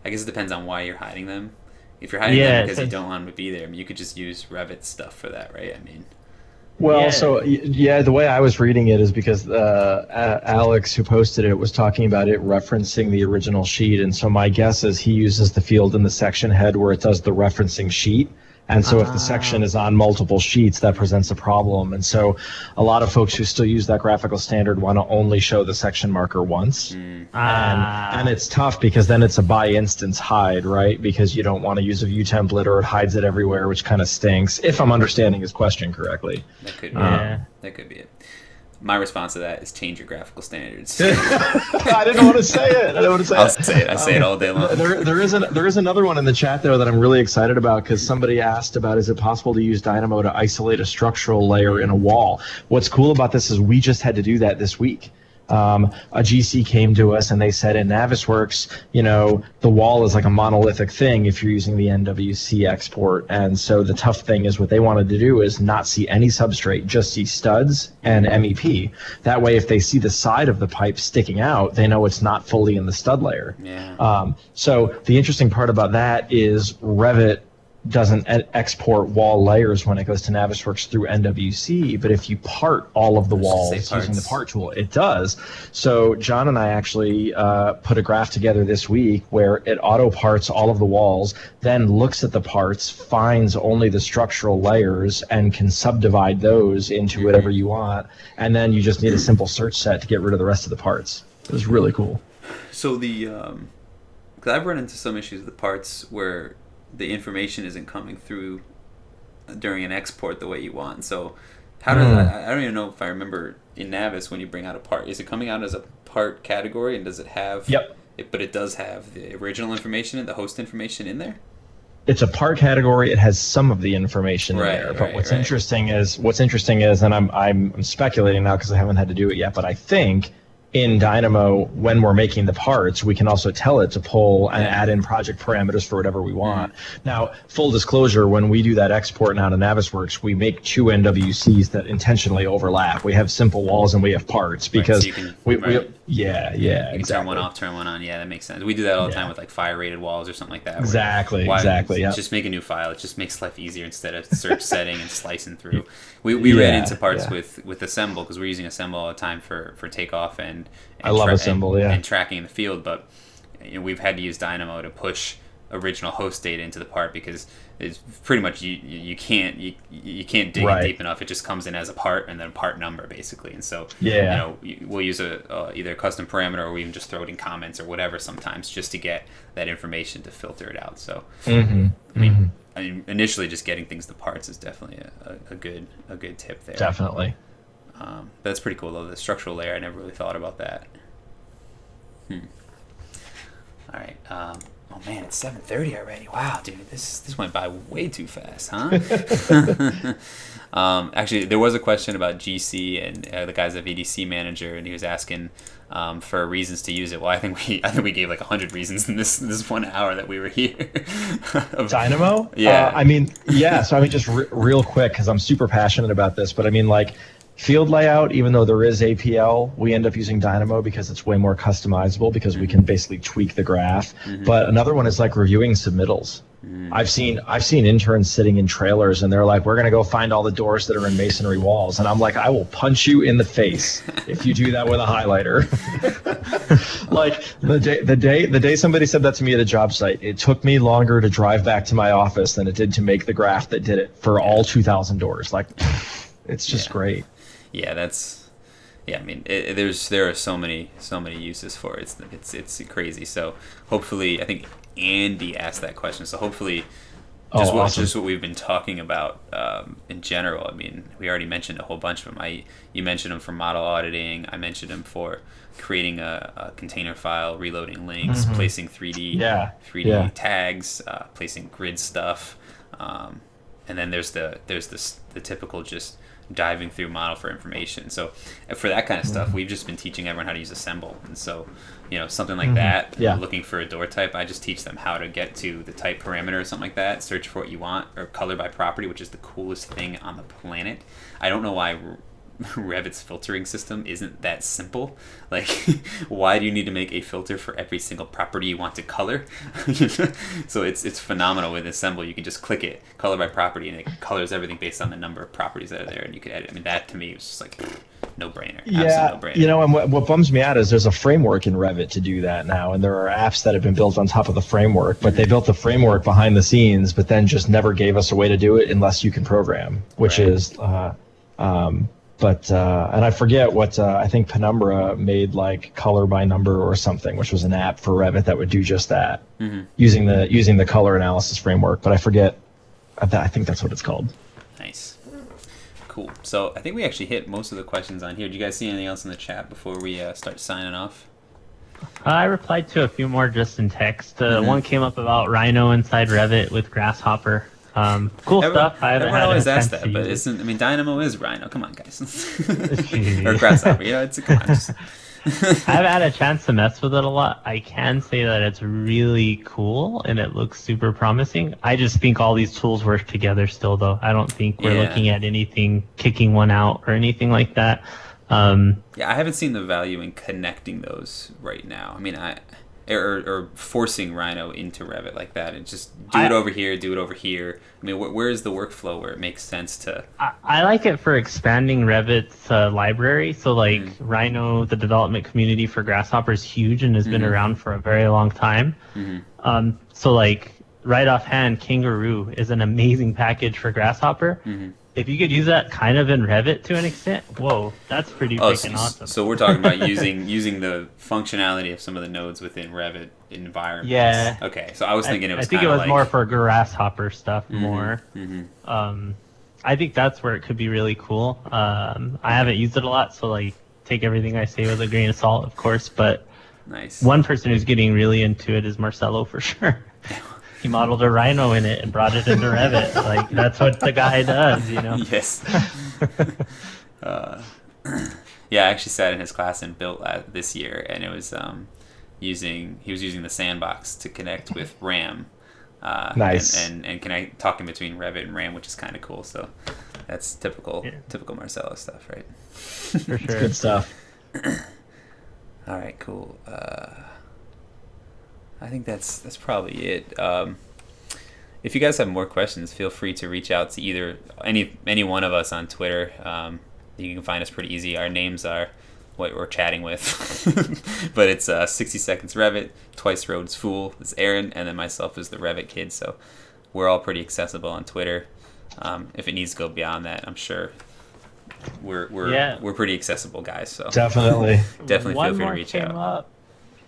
I guess it depends on why you're hiding them. If you're hiding them because you don't want them to be there, I mean, you could just use Revit stuff for that, right? I mean. Well, so the way I was reading it is because Alex, who posted it, was talking about it referencing the original sheet, and so my guess is he uses the field in the section head where it does the referencing sheet. And so if the section is on multiple sheets, that presents a problem. And so a lot of folks who still use that graphical standard want to only show the section marker once. And it's tough because then it's a by instance hide, right? Because you don't want to use a view template or it hides it everywhere, which kind of stinks, if I'm understanding his question correctly. That could be That could be it. My response to that is change your graphical standards. I didn't want to say it. I'll say it. I say it all day long. There is another one in the chat though that I'm really excited about because somebody asked about, is it possible to use Dynamo to isolate a structural layer in a wall? What's cool about this is we just had to do that this week. A GC came to us and they said in Navisworks, the wall is like a monolithic thing if you're using the NWC export. And so the tough thing is what they wanted to do is not see any substrate, just see studs and MEP. That way, if they see the side of the pipe sticking out, they know it's not fully in the stud layer. Yeah. So the interesting part about that is Revit doesn't export wall layers when it goes to Navisworks through NWC, but if you part all of the walls using the part tool, it does. So John and I actually put a graph together this week where it auto parts all of the walls, then looks at the parts, finds only the structural layers, and can subdivide those into whatever you want, and then you just need a simple search set to get rid of the rest of the parts. It was really cool. So because I've run into some issues with the parts where the information isn't coming through during an export the way you want. So how does I don't even know if I remember in Navis when you bring out a part, is it coming out as a part category and does it have but it does have the original information and the host information in there? It's a part category. It has some of the information in there. But what's interesting is, and I'm speculating now because I haven't had to do it yet, but I think in Dynamo, when we're making the parts, we can also tell it to pull and add in project parameters for whatever we want. Now, full disclosure, when we do that export now to Navisworks, we make two NWCs that intentionally overlap. We have simple walls and we have parts because You can turn one off, turn one on. Yeah, that makes sense. We do that all the time with like fire rated walls or something like that. Exactly. Just make a new file. It just makes life easier instead of search setting and slicing through. We ran into parts with Assemble because we're using Assemble all the time for takeoff and I love Assemble, and tracking in the field. But we've had to use Dynamo to push original host data into the part because it's pretty much you can't dig it deep enough. It just comes in as a part and then part number basically. And so we'll use either a custom parameter or we even just throw it in comments or whatever sometimes just to get that information to filter it out. So I mean, initially just getting things to parts is definitely a good tip there. Definitely. That's pretty cool though. The structural layer, I never really thought about that. All right. Oh man, it's 7:30 already. Wow, dude, this went by way too fast, huh? Actually, there was a question about GC and the guy's a VDC manager, and he was asking for reasons to use it. Well, I think we gave like 100 reasons in this 1 hour that we were here. Dynamo? Yeah. So just real quick, because I'm super passionate about this, but like field layout, even though there is APL, we end up using Dynamo because it's way more customizable because we can basically tweak the graph. But another one is like reviewing submittals. I've seen interns sitting in trailers and they're like, we're going to go find all the doors that are in masonry walls. And I'm like, I will punch you in the face if you do that with a highlighter. Like the day somebody said that to me at a job site, it took me longer to drive back to my office than it did to make the graph that did it for all 2,000 doors. Like, it's just great. Yeah, I mean, there are so many uses for it. It's crazy. So hopefully, I think Andy asked that question. So hopefully, just what we've been talking about in general. I mean, we already mentioned a whole bunch of them. You mentioned them for model auditing. I mentioned them for creating a container file, reloading links, placing 3D tags, placing grid stuff, and then there's the typical just diving through model for information. So for that kind of stuff, we've just been teaching everyone how to use assemble. And so, something like that, looking for a door type, I just teach them how to get to the type parameter or something like that, search for what you want, or color by property, which is the coolest thing on the planet. I don't know why Revit's filtering system isn't that simple. Like, why do you need to make a filter for every single property you want to color? So it's phenomenal with Assemble. You can just click it, color by property, and it colors everything based on the number of properties that are there, and you can edit. I mean, that to me was just like no-brainer. Yeah, absolute no-brainer. And what bums me out is there's a framework in Revit to do that now, and there are apps that have been built on top of the framework, but they built the framework behind the scenes, but then just never gave us a way to do it unless you can program, which is and I forget what I think Penumbra made, like color by number or something, which was an app for Revit that would do just that, using the color analysis framework. But I forget. I think that's what it's called. Nice, cool. So I think we actually hit most of the questions on here. Do you guys see anything else in the chat before we start signing off? I replied to a few more just in text. One came up about Rhino inside Revit with Grasshopper. Cool stuff. Everyone always asks that, but isn't? I mean, Dynamo is Rhino. Come on, guys. Or Grasshopper. Come on. I haven't had a chance to mess with it a lot. I can say that it's really cool and it looks super promising. I just think all these tools work together still, though. I don't think we're looking at anything kicking one out or anything like that. I haven't seen the value in connecting those right now. I mean, or forcing Rhino into Revit like that, and just do it over here. I mean, where is the workflow where it makes sense to? I like it for expanding Revit's library. So like Rhino, the development community for Grasshopper is huge and has been around for a very long time. So like right offhand, Kangaroo is an amazing package for Grasshopper. If you could use that kind of in Revit to an extent, whoa, that's pretty freaking awesome. So we're talking about using the functionality of some of the nodes within Revit environments. Yeah. Okay, so I was thinking it was. I think it was more for Grasshopper stuff more. I think that's where it could be really cool. I haven't used it a lot, so like take everything I say with a grain of salt, of course. But nice. One person who's getting really into it is Marcelo for sure. He modeled a Rhino in it and brought it into Revit. Like, that's what the guy does, Yes. I actually sat in his class and built this year, and it was he was using the sandbox to connect with RAM. Nice. And connect talking between Revit and RAM, which is kind of cool. So that's typical Marcelo stuff, right? For sure. Good stuff. All right, cool. I think that's probably it. If you guys have more questions, feel free to reach out to either any one of us on Twitter. You can find us pretty easy. Our names are what we're chatting with, but it's 60 Seconds Revit, Twice Roads Fool. It's Aaron, and then myself is the Revit Kid. So we're all pretty accessible on Twitter. If it needs to go beyond that, I'm sure we're pretty accessible guys. So definitely feel free to reach out.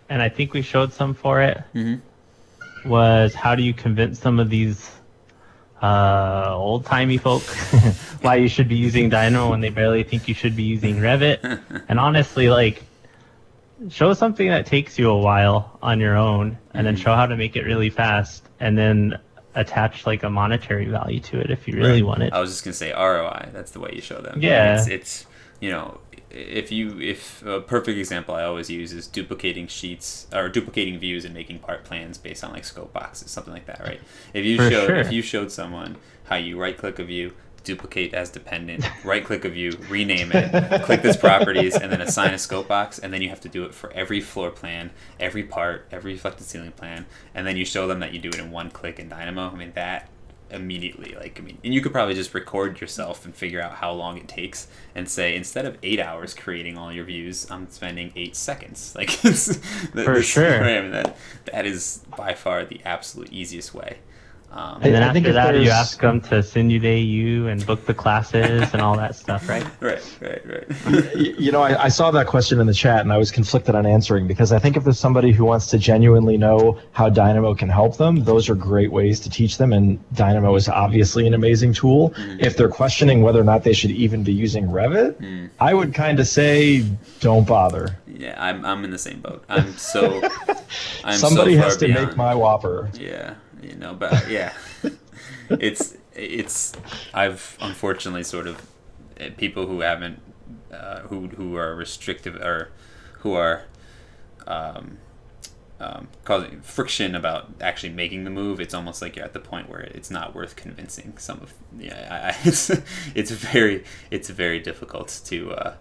And I think we showed some for it, was how do you convince some of these old-timey folk why you should be using Dynamo when they barely think you should be using Revit. And honestly, like, show something that takes you a while on your own, and then show how to make it really fast, and then attach like a monetary value to it if you really want it. I was just gonna say ROI. That's the way you show them. Yeah. It's if a perfect example I always use is duplicating sheets or duplicating views and making part plans based on like scope boxes, something like that, right? If you showed someone how you right click a view, duplicate as dependent, right click a view, rename it, click this properties, and then assign a scope box, and then you have to do it for every floor plan, every part, every reflected ceiling plan, and then you show them that you do it in one click in Dynamo. I mean, that immediately, and you could probably just record yourself and figure out how long it takes and say, instead of 8 hours creating all your views, I'm spending 8 seconds. Like, for sure. Right? I mean, that is by far the absolute easiest way. And then after that, you ask them to send you the AU and book the classes and all that stuff, right? Right. I saw that question in the chat, and I was conflicted on answering, because I think if there's somebody who wants to genuinely know how Dynamo can help them, those are great ways to teach them, and Dynamo is obviously an amazing tool. If they're questioning whether or not they should even be using Revit, I would kind of say don't bother. Yeah, I'm in the same boat. Somebody so has to beyond. make my Whopper. Yeah. But yeah, it's I've unfortunately sort of people who haven't who are restrictive or who are causing friction about actually making the move. It's almost like you're at the point where it's not worth convincing some of. It's very difficult to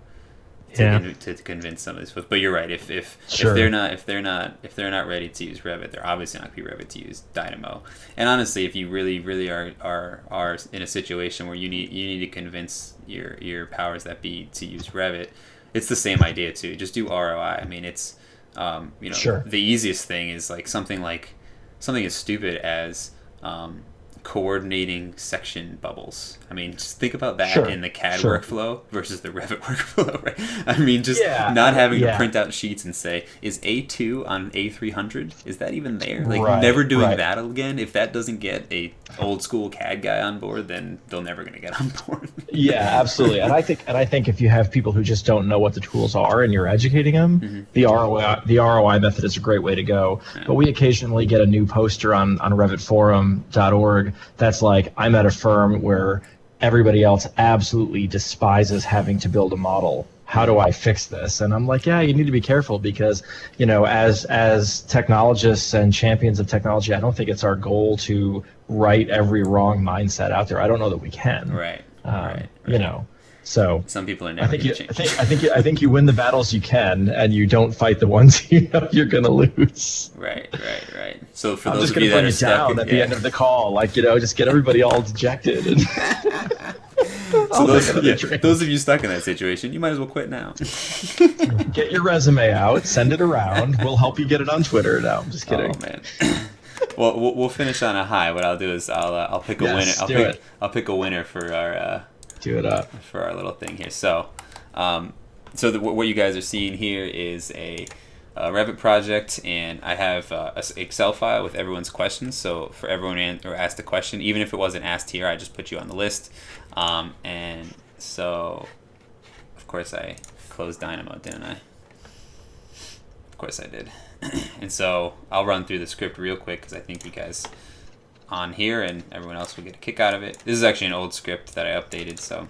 convince some of these folks. But you're right. If they're not ready to use Revit, they're obviously not going to be ready to use Dynamo. And honestly, if you really are in a situation where you need to convince your powers that be to use Revit, it's the same idea too. Just do ROI. I mean, it's the easiest thing is like something as stupid as coordinating section bubbles. I mean, just think about that in the CAD workflow versus the Revit workflow, right? I mean, just not having to print out sheets and say, is A2 on A300? Is that even there? Like, never doing that again. If that doesn't get a old school CAD guy on board, then they're never going to get on board. Yeah, absolutely. And I think if you have people who just don't know what the tools are and you're educating them, the ROI method is a great way to go. Yeah. But we occasionally get a new poster on revitforum.org that's like, I'm at a firm where everybody else absolutely despises having to build a model. How do I fix this? And I'm like, yeah, you need to be careful, because, as technologists and champions of technology, I don't think it's our goal to right every wrong mindset out there. I don't know that we can. Right. So some people are never going to change. I think you win the battles you can, and you don't fight the ones you know you're going to lose. Right. So for I'm those just of you that are stuck, down at the end of the call, just get everybody all dejected. And so those of you stuck in that situation, you might as well quit now. Get your resume out, send it around. We'll help you get it on Twitter. No, I'm just kidding. Oh man. Well, we'll finish on a high. What I'll do is I'll pick a winner. I'll pick a winner for our do it up for our little thing here. So, what you guys are seeing here is a Revit project, and I have an Excel file with everyone's questions. So for everyone who asked a question, even if it wasn't asked here, I just put you on the list. And so, of course, I closed Dynamo, didn't I? Of course I did. And so I'll run through the script real quick, because I think you guys on here and everyone else will get a kick out of it. This is actually an old script that I updated, so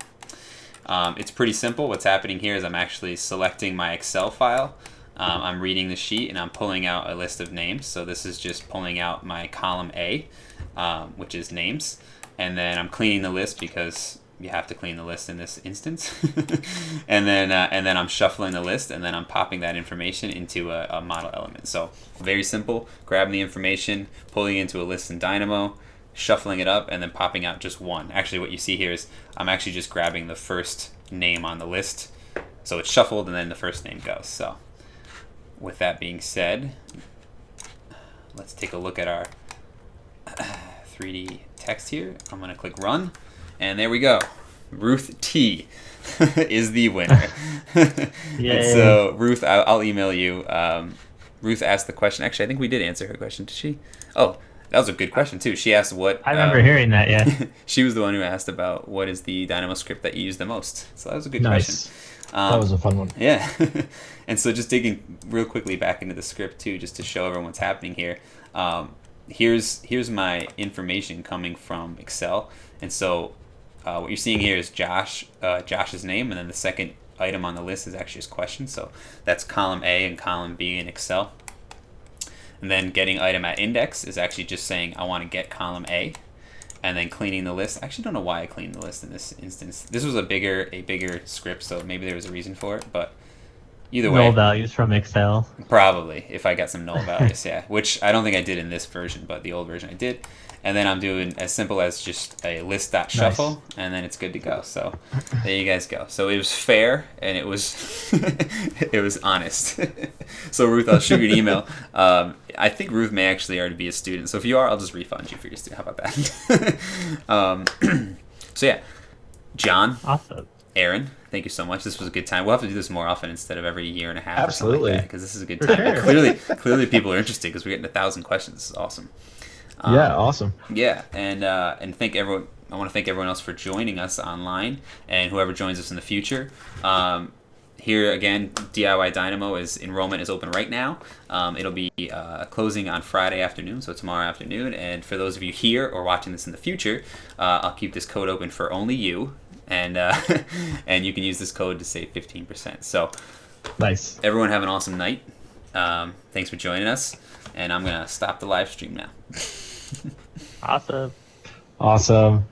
it's pretty simple. What's happening here is I'm actually selecting my Excel file. I'm reading the sheet and I'm pulling out a list of names. So this is just pulling out my column A, which is names, and then I'm cleaning the list because you have to clean the list in this instance. and then I'm shuffling the list, and then I'm popping that information into a model element. So very simple, grabbing the information, pulling it into a list in Dynamo, shuffling it up, and then popping out just one. Actually, what you see here is I'm actually just grabbing the first name on the list. So it's shuffled, and then the first name goes. So with that being said, let's take a look at our 3D text here. I'm going to click run. And there we go. Ruth T is the winner. And so Ruth, I'll email you. Ruth asked the question. Actually, I think we did answer her question. Did she? Oh, That was a good question too. She asked what. I remember hearing that. Yeah. She was the one who asked about what is the Dynamo script that you use the most. So that was a good Nice. question. That was a fun one. Yeah. And so just digging real quickly back into the script too, just to show everyone what's happening here. Here's my information coming from Excel. And so what you're seeing here is Josh's name, and then the second item on the list is actually his question. So that's column A and column B in Excel. And then getting item at index is actually just saying I want to get column A, and then cleaning the list. I actually don't know why I cleaned the list in this instance. This was a bigger script, so maybe there was a reason for it. But either way, Null values from Excel. probably if I got some null values, yeah. Which I don't think I did in this version, but the old version I did. And then I'm doing as simple as just a list.shuffle, and then it's good to go. So there you guys go. So it was fair, and it was it was honest. So Ruth, I'll shoot you an email. I think Ruth may actually already be a student. So if you are, I'll just refund you for your student. How about that? So yeah, John, Awesome. Aaron, thank you so much. This was a good time. We'll have to do this more often instead of every year and a half. Absolutely. Because this is a good For time. sure. Clearly people are interested because we're getting 1,000 questions. This is awesome. Yeah, awesome. Yeah, and thank everyone. I want to thank everyone else for joining us online, and whoever joins us in the future. Here again, DIY Dynamo enrollment is open right now. It'll be closing on Friday afternoon, so tomorrow afternoon. And for those of you here or watching this in the future, I'll keep this code open for only you, and and you can use this code to save 15%. So, Nice. everyone have an awesome night. Thanks for joining us, and I'm gonna stop the live stream now. Awesome. Awesome.